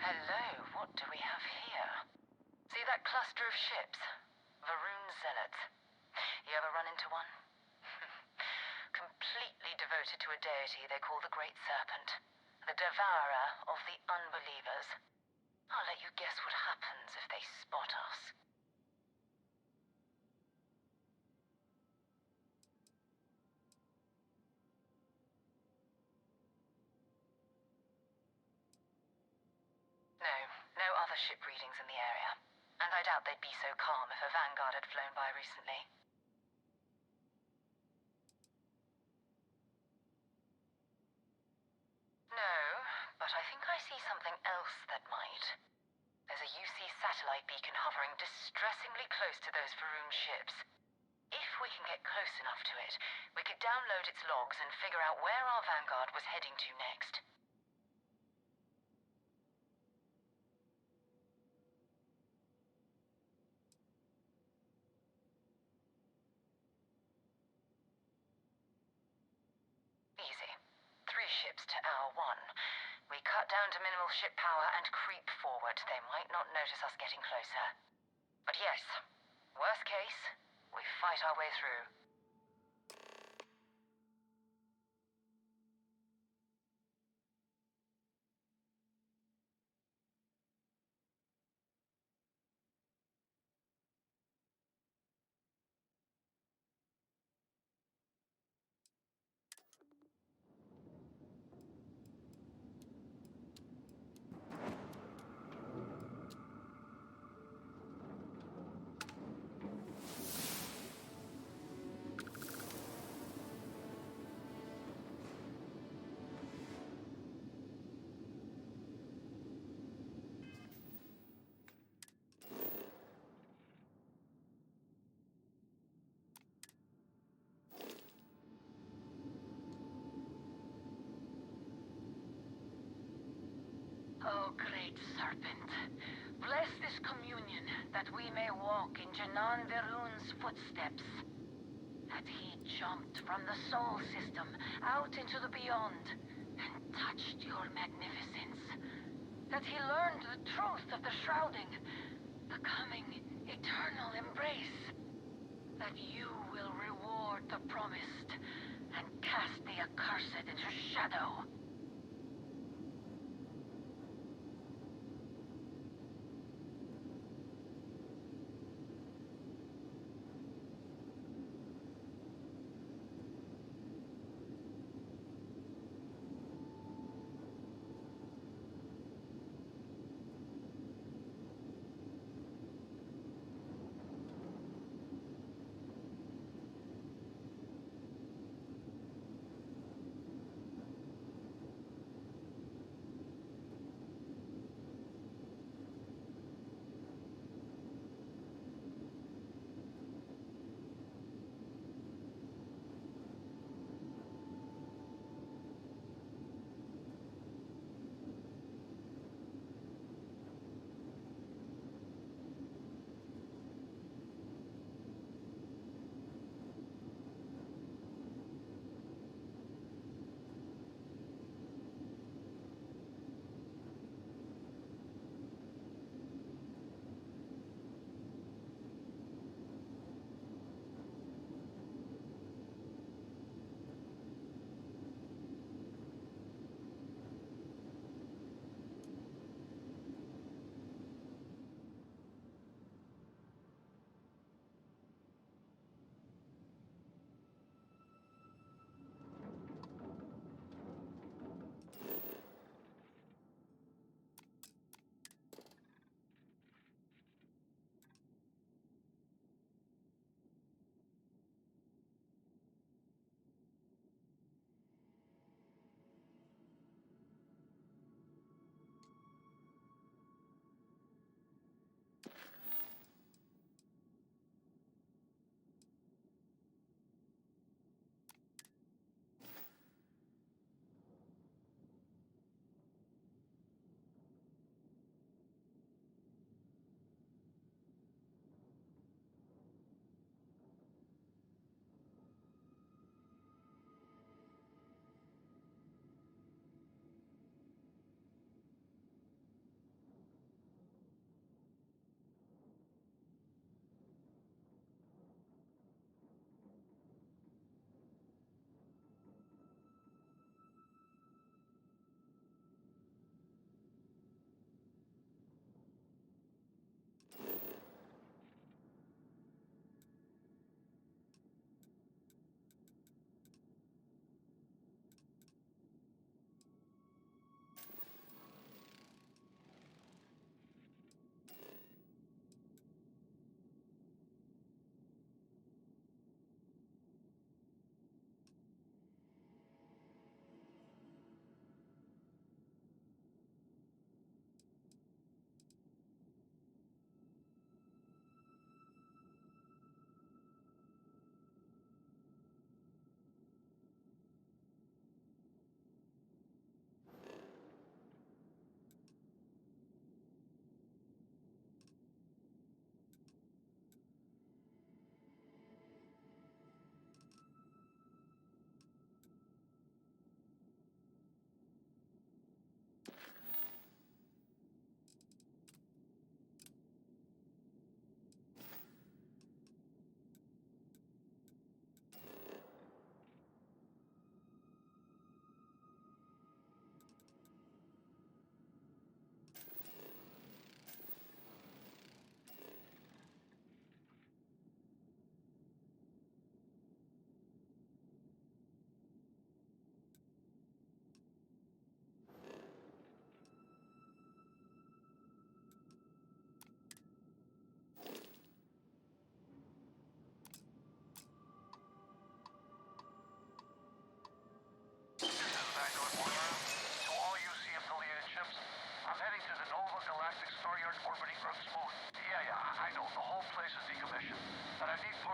Hello, what do we have here? See that cluster of ships? Varun Zealots. You ever run into one? Completely devoted to a deity they call the Great Serpent, the devourer of the unbelievers. I'll let you guess what happens if they spot us. No other ship readings in the area. And I doubt they'd be so calm if a Vanguard had flown by recently. No, but I think I see something else that might. There's a UC satellite beacon hovering distressingly close to those Varun ships. If we can get close enough to it, we could download its logs and figure out where our Vanguard was heading to next. Easy. 3 ships to our 1. We cut down to minimal ship power and creep forward. They might not notice us getting closer. But yes, worst case, we fight our way through. Oh, great serpent, bless this communion that we may walk in Janan Verun's footsteps. That he jumped from the soul system out into the beyond and touched your magnificence. That he learned the truth of the shrouding, the coming eternal embrace. That you will reward the promised and cast the accursed into shadow.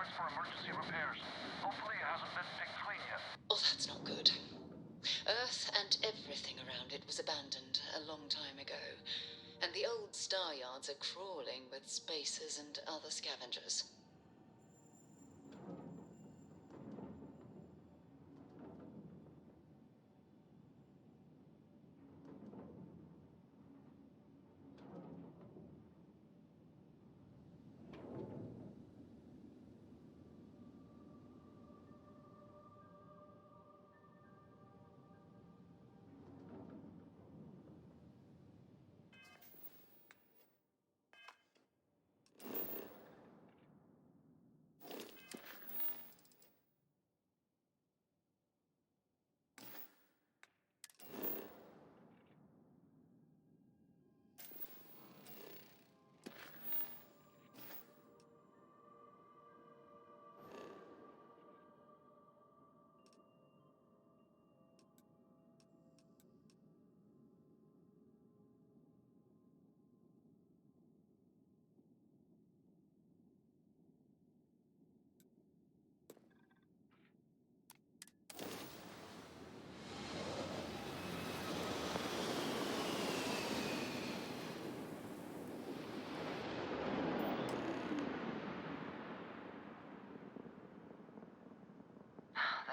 parts for emergency repairs. Hopefully it hasn't been picked clean yet. Oh, that's not good. Earth and everything around it was abandoned a long time ago. and the old star yards are crawling with spacers and other scavengers.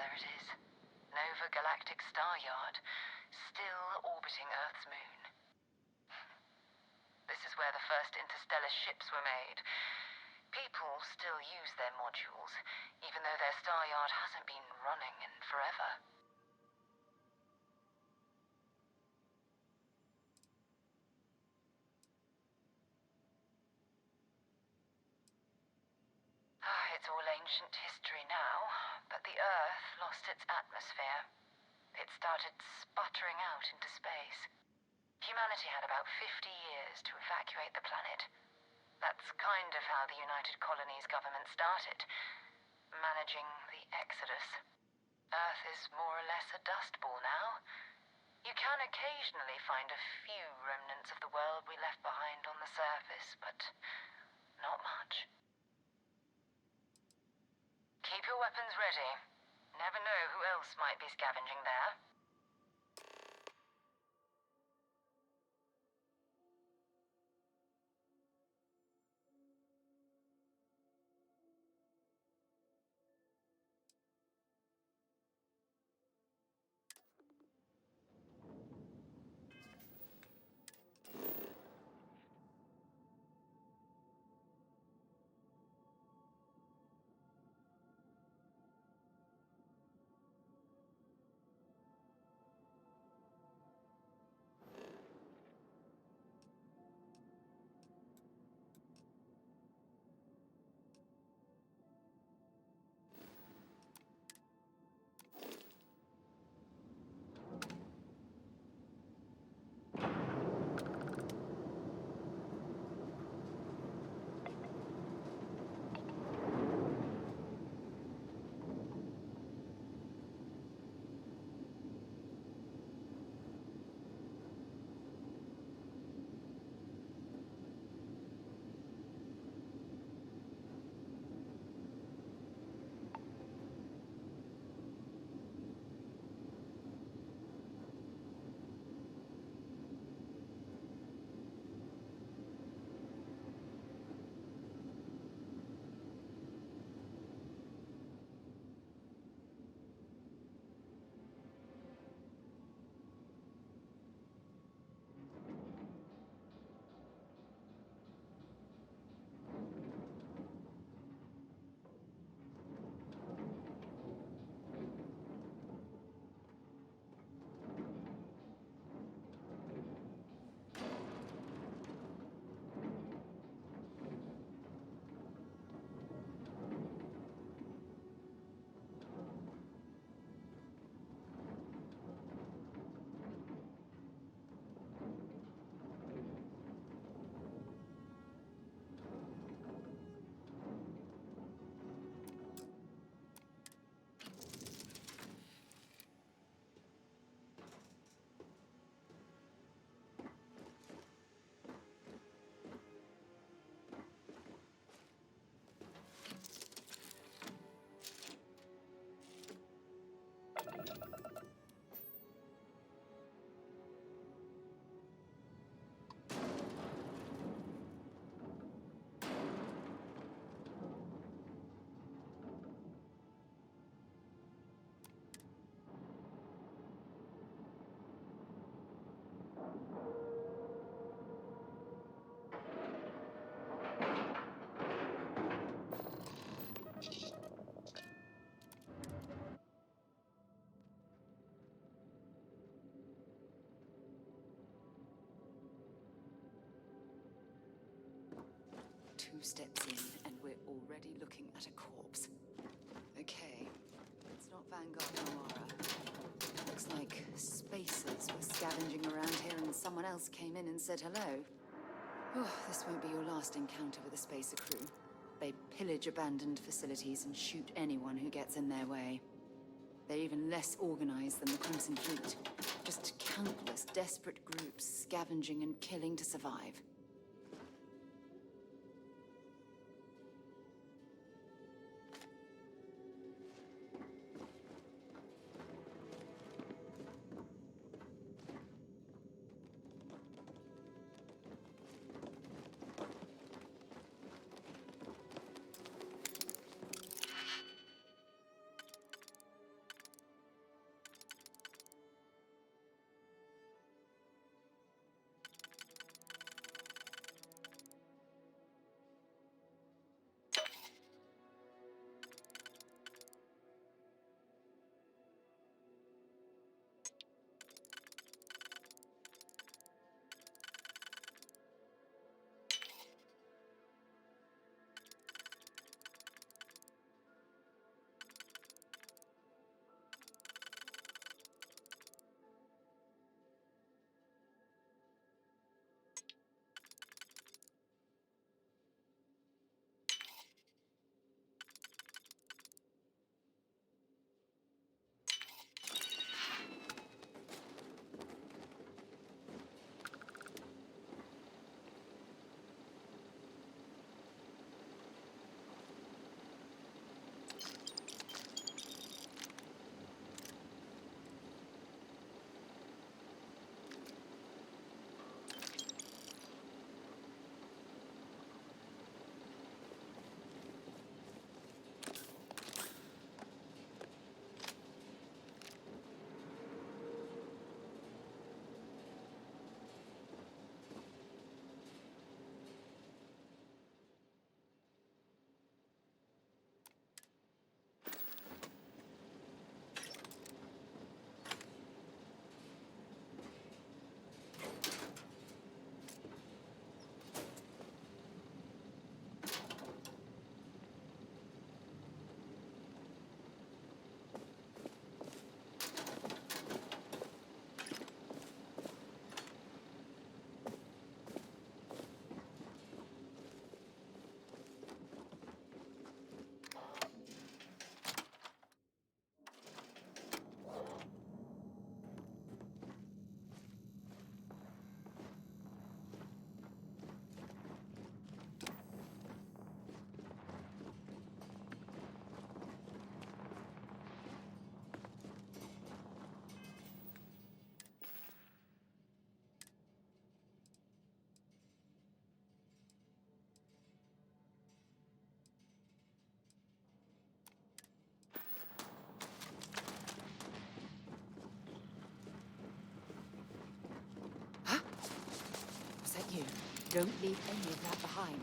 There it is. Nova Galactic Star Yard, still orbiting Earth's moon. This is where the first interstellar ships were made. People still use their modules, even though their star yard hasn't been running in forever. It's all ancient history now, but the Earth lost its atmosphere. It started sputtering out into space. Humanity had about 50 years to evacuate the planet. That's kind of how the United Colonies government started, managing the exodus. Earth is more or less a dust ball now. You can occasionally find a few remnants of the world we left behind on the surface, but not much. Keep your weapons ready. Never know who else might be scavenging there. 2 steps in, and we're already looking at a corpse. Okay, it's not Vanguard or Mara. Looks like spacers were scavenging around here and someone else came in and said hello. Oh, this won't be your last encounter with a spacer crew. They pillage abandoned facilities and shoot anyone who gets in their way. They're even less organized than the Crimson Fleet. Just countless desperate groups scavenging and killing to survive. Was that you? Don't leave any of that behind.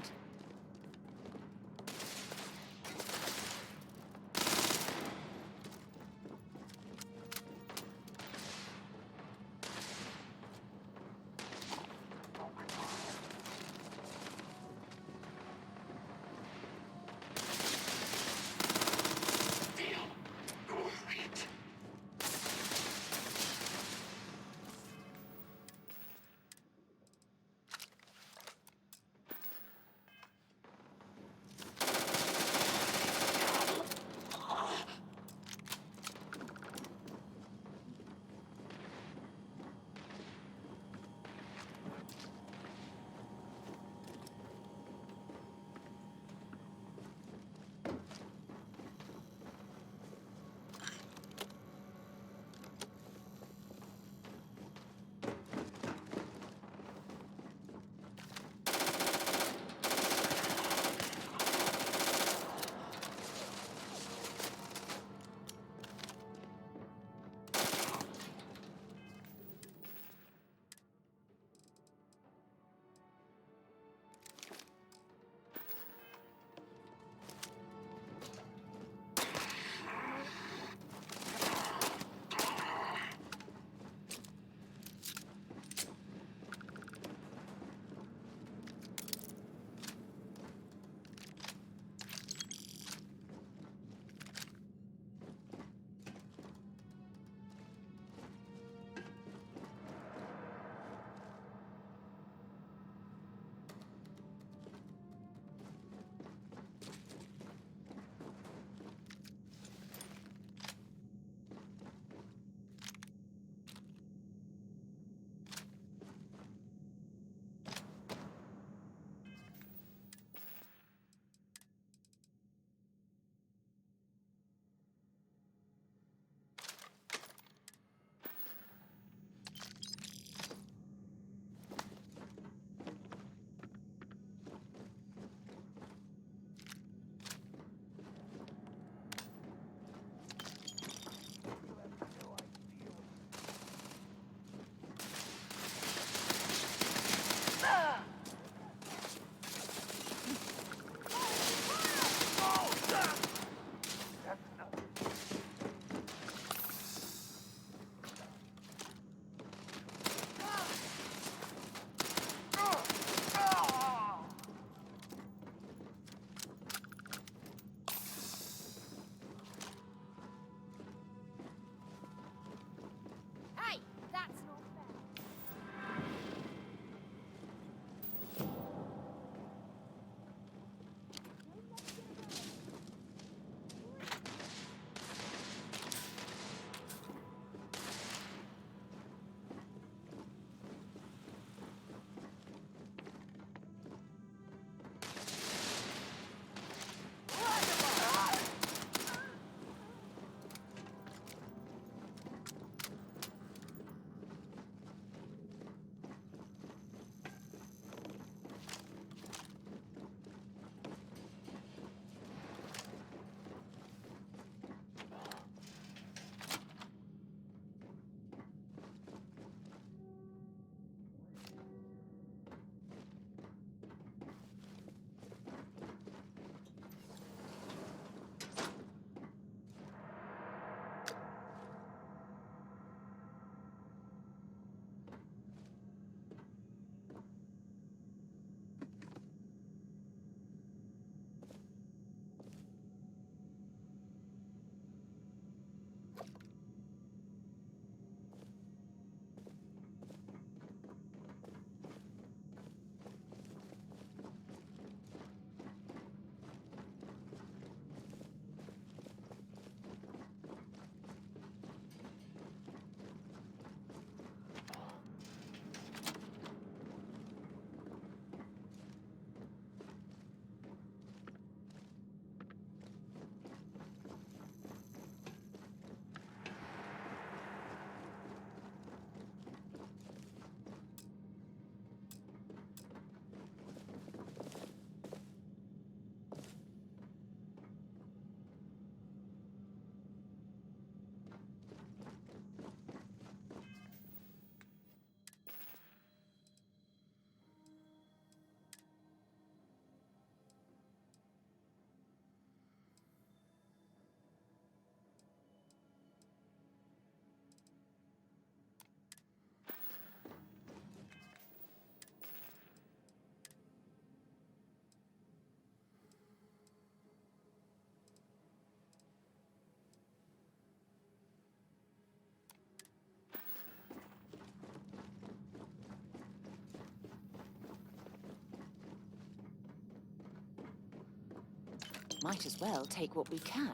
Might as well take what we can.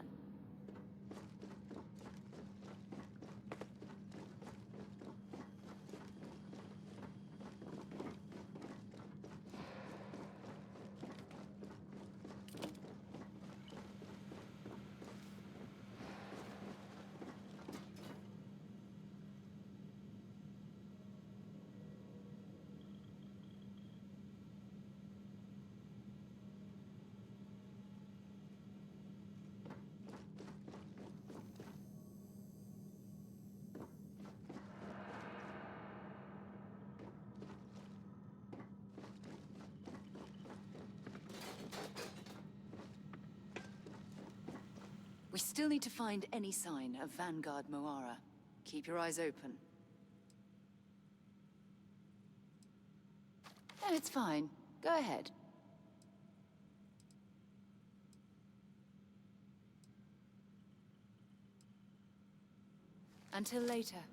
We still need to find any sign of Vanguard Moara. Keep your eyes open. No, it's fine. Go ahead. Until later.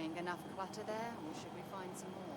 clearing enough clutter there, or should we find some more?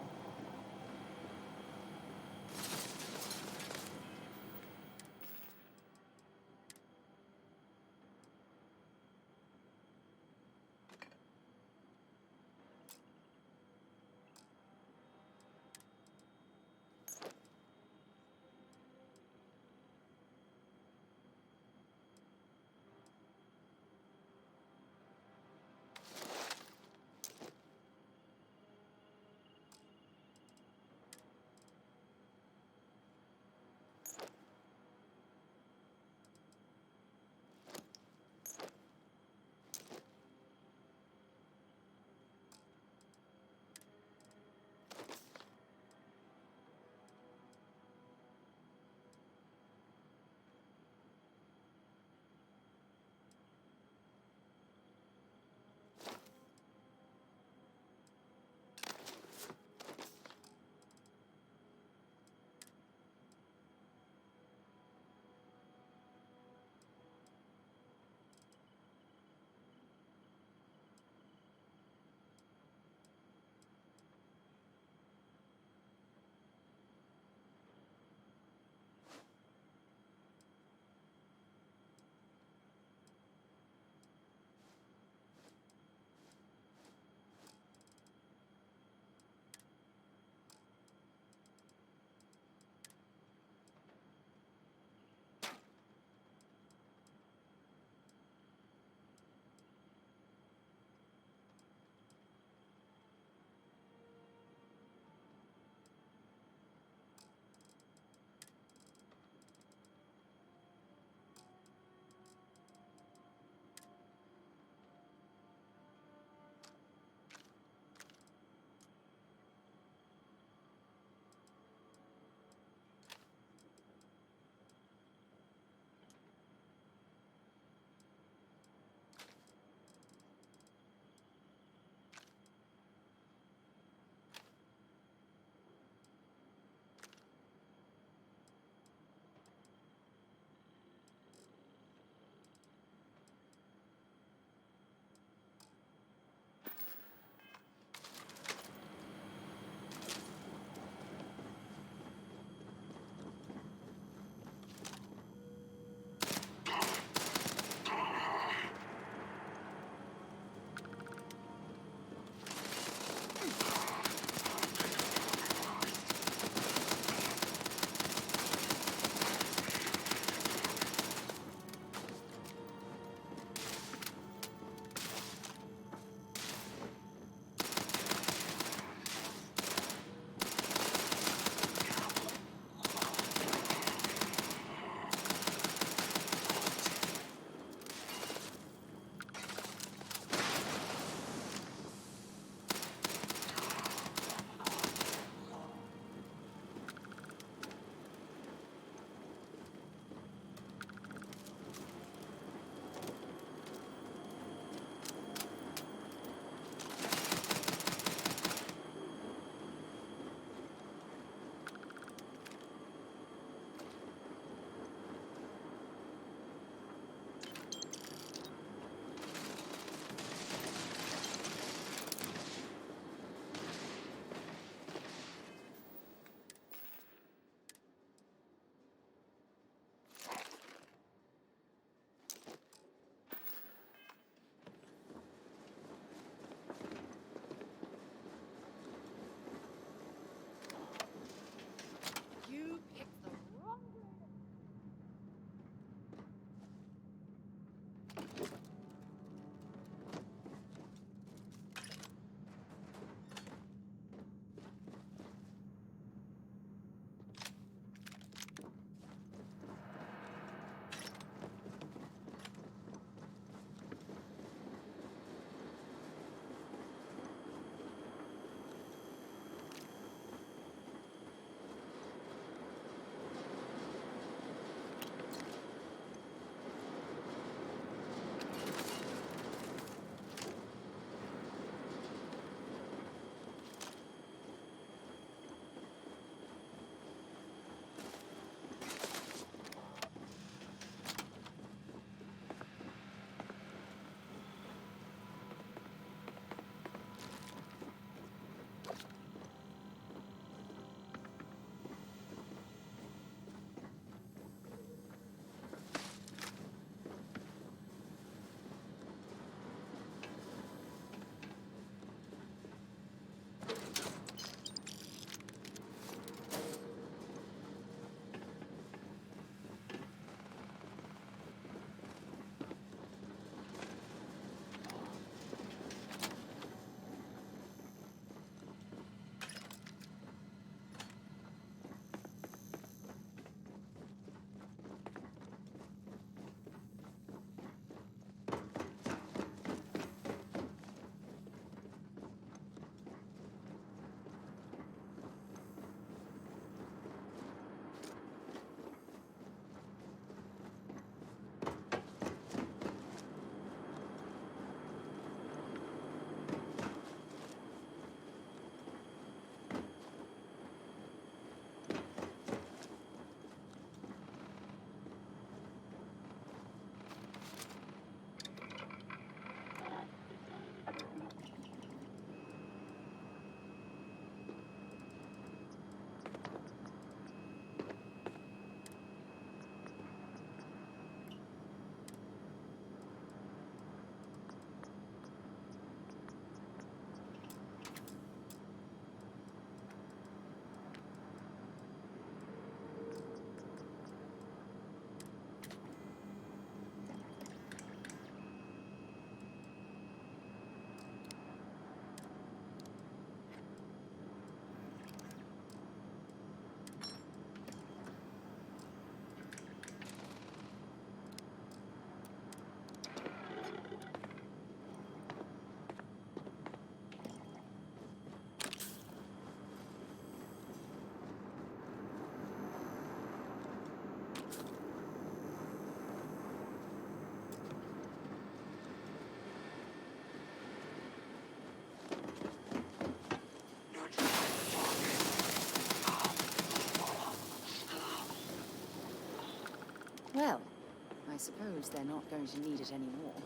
I suppose they're not going to need it anymore.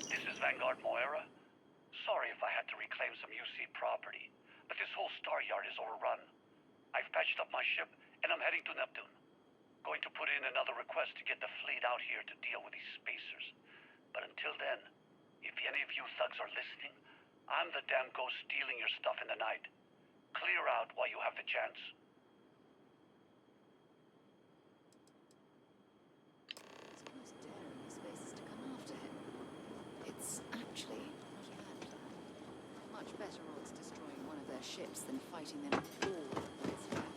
This is Vanguard Moira. Sorry if I had to reclaim some UC property, but this whole star yard is overrun. I've patched up my ship, and I'm heading to Neptune. Going to put in another request to get the fleet out here to deal with these spacers. But until then, if any of you thugs are listening, I'm the damn ghost stealing your stuff in the night. Clear out while you have the chance. It's most daring of spaces to come after him. It's actually not a bad plan. Much better odds destroying one of their ships than fighting them all at once.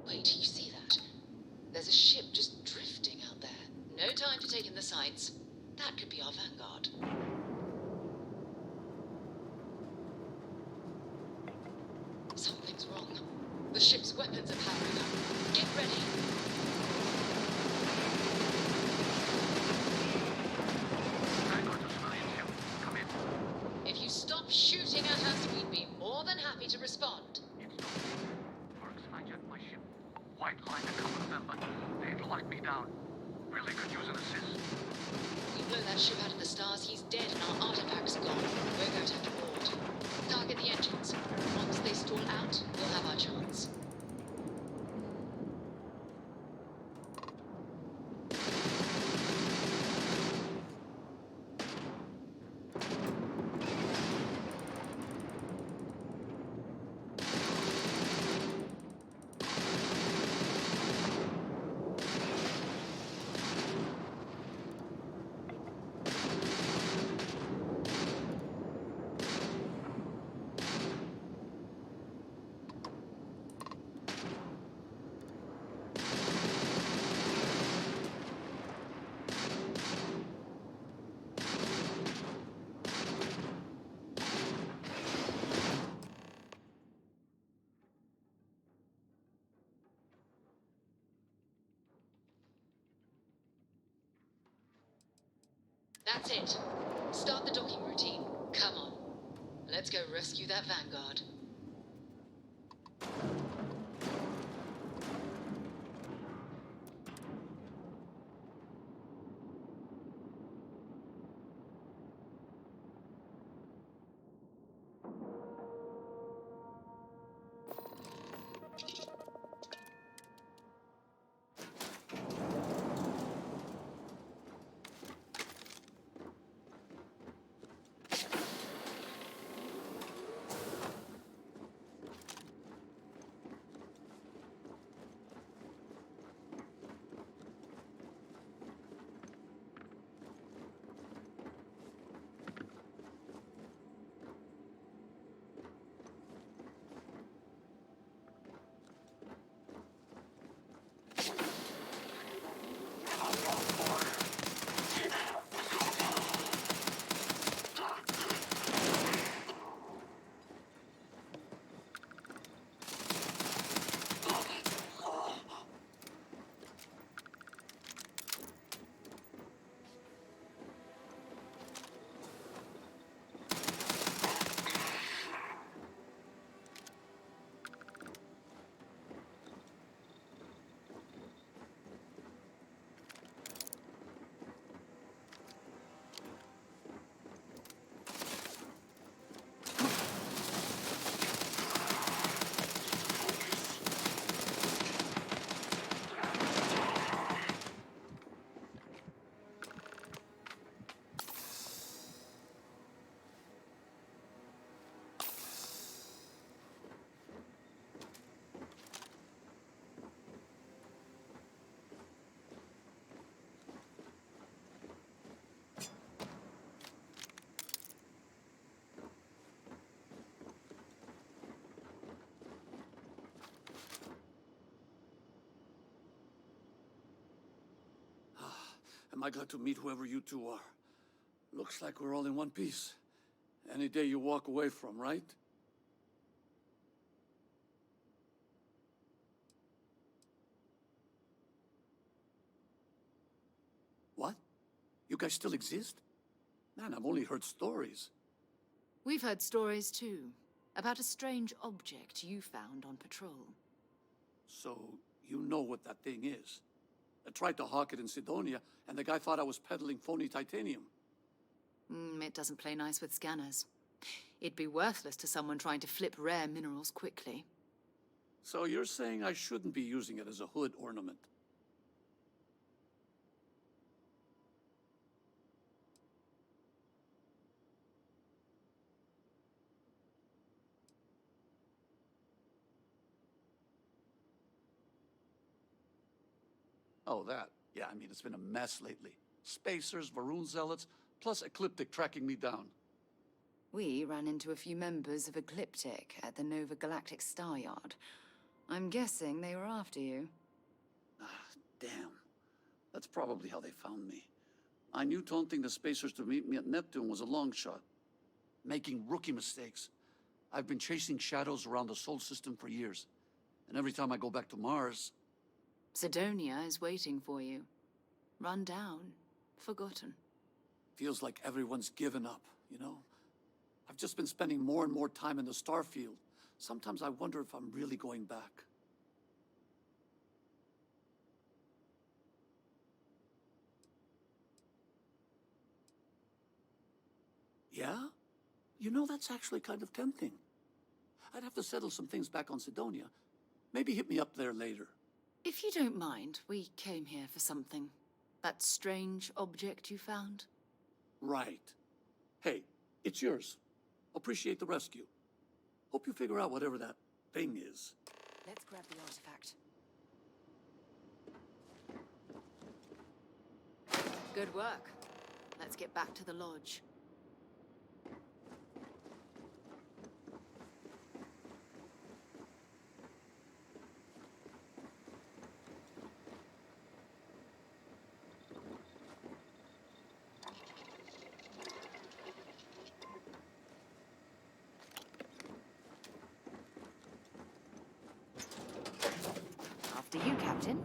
Wait, you see that? There's a ship just drifting out there. No time to take in the sights. That could be our vanguard. Something's wrong. The ship's weapons are powering up. Get ready. If you stop shooting at us, we'd be more than happy to respond. White line a couple of them, but they'd locked me down. Really could use an assist. We blow that ship out of the stars, he's dead and our artifacts are gone. We're going to have to board. Target the engines. Once they stall out, we'll have our chance. That's it. Start the docking routine. Come on. Let's go rescue that vanguard. Am I glad to meet whoever you two are. Looks like we're all in one piece. Any day you walk away from, right? What? You guys still exist? Man, I've only heard stories. We've heard stories too, about a strange object you found on patrol. So, you know what that thing is. I tried to hawk it in Sidonia, and the guy thought I was peddling phony titanium. It doesn't play nice with scanners. It'd be worthless to someone trying to flip rare minerals quickly. So you're saying I shouldn't be using it as a hood ornament? Oh, that. Yeah, I mean, it's been a mess lately. Spacers, Varun zealots, plus Ecliptic tracking me down. We ran into a few members of Ecliptic at the Nova Galactic Star Yard. I'm guessing they were after you. Ah, damn. That's probably how they found me. I knew taunting the Spacers to meet me at Neptune was a long shot. Making rookie mistakes. I've been chasing shadows around the Sol system for years. And every time I go back to Mars... Sidonia is waiting for you. Run down. Forgotten. Feels like everyone's given up, you know? I've just been spending more and more time in the Starfield. Sometimes I wonder if I'm really going back. Yeah? You know, that's actually kind of tempting. I'd have to settle some things back on Sidonia. Maybe hit me up there later. If you don't mind, we came here for something. That strange object you found? Right. Hey, it's yours. Appreciate the rescue. Hope you figure out whatever that thing is. Let's grab the artifact. Good work. Let's get back to the lodge. After you, Captain.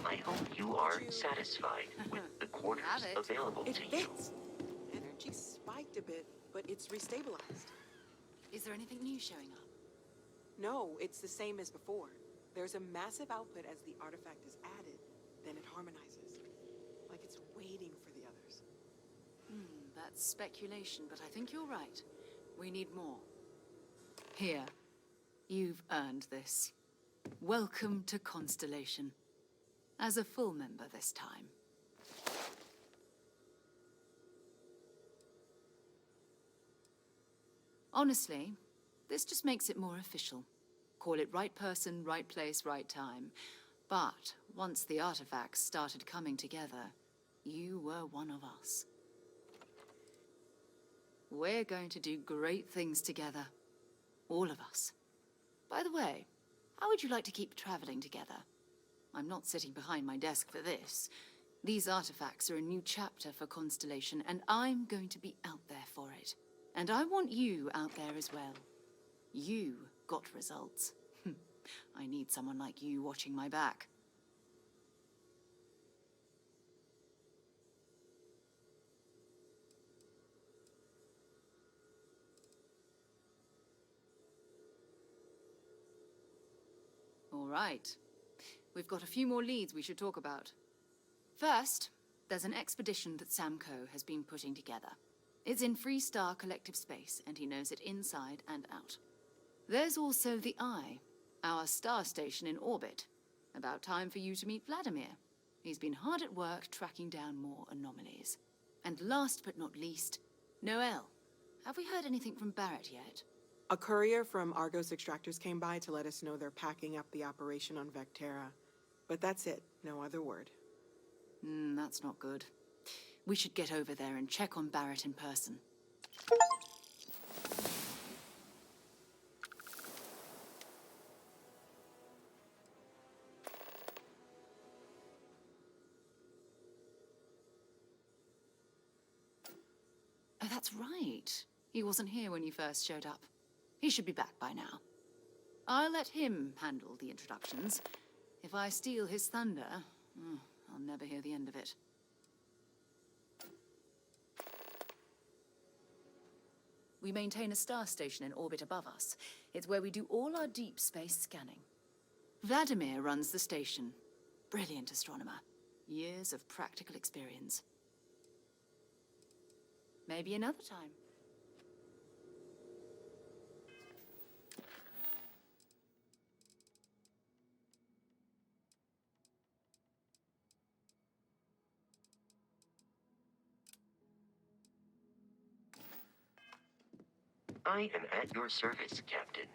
I hope you are satisfied with the quarters available to you. Energy spiked a bit, but it's restabilized. Is there anything new showing up? No, it's the same as before. There's a massive output as the artifact is added, then it harmonizes. Like it's waiting for the others. That's speculation, but I think you're right. We need more. Here. You've earned this. Welcome to Constellation. As a full member this time. Honestly, this just makes it more official. Call it right person, right place, right time. But once the artifacts started coming together, you were one of us. We're going to do great things together. All of us. By the way, how would you like to keep traveling together? I'm not sitting behind my desk for this. These artifacts are a new chapter for Constellation, and I'm going to be out there for it. And I want you out there as well. You got results. I need someone like you watching my back. All right. We've got a few more leads we should talk about. First, there's an expedition that Samco has been putting together. It's in Freestar Collective Space, and he knows it inside and out. There's also the Eye, our star station in orbit. About time for you to meet Vladimir. He's been hard at work tracking down more anomalies. And last but not least, Noel. Have we heard anything from Barrett yet? A courier from Argos Extractors came by to let us know they're packing up the operation on Vectera. But that's it, no other word. That's not good. We should get over there and check on Barrett in person. Oh, that's right. He wasn't here when you first showed up. He should be back by now. I'll let him handle the introductions. If I steal his thunder, I'll never hear the end of it. We maintain a star station in orbit above us. It's where we do all our deep space scanning. Vladimir runs the station. Brilliant astronomer. Years of practical experience. Maybe another time. I am at your service, Captain.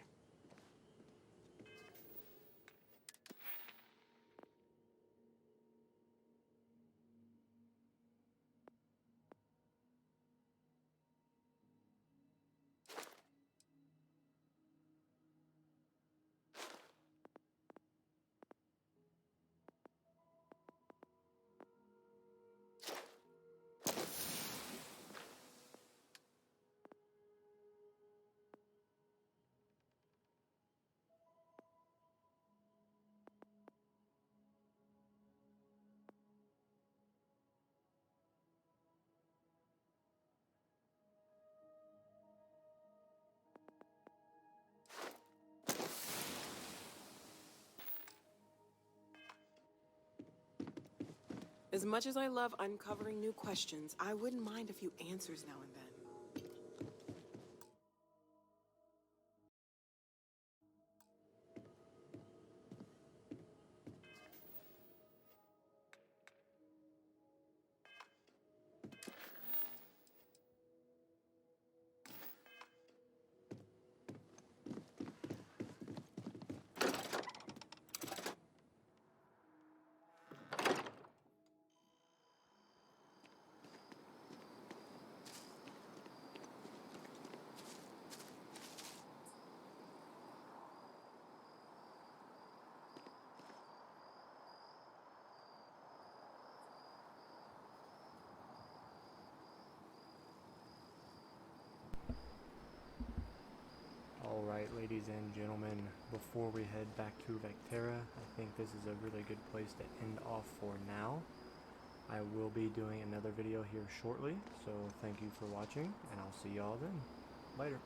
As much as I love uncovering new questions, I wouldn't mind a few answers now and then. Alright, ladies and gentlemen, before we head back to Vectera, I think this is a really good place to end off for now. I will be doing another video here shortly, so thank you for watching, and I'll see y'all then. Later.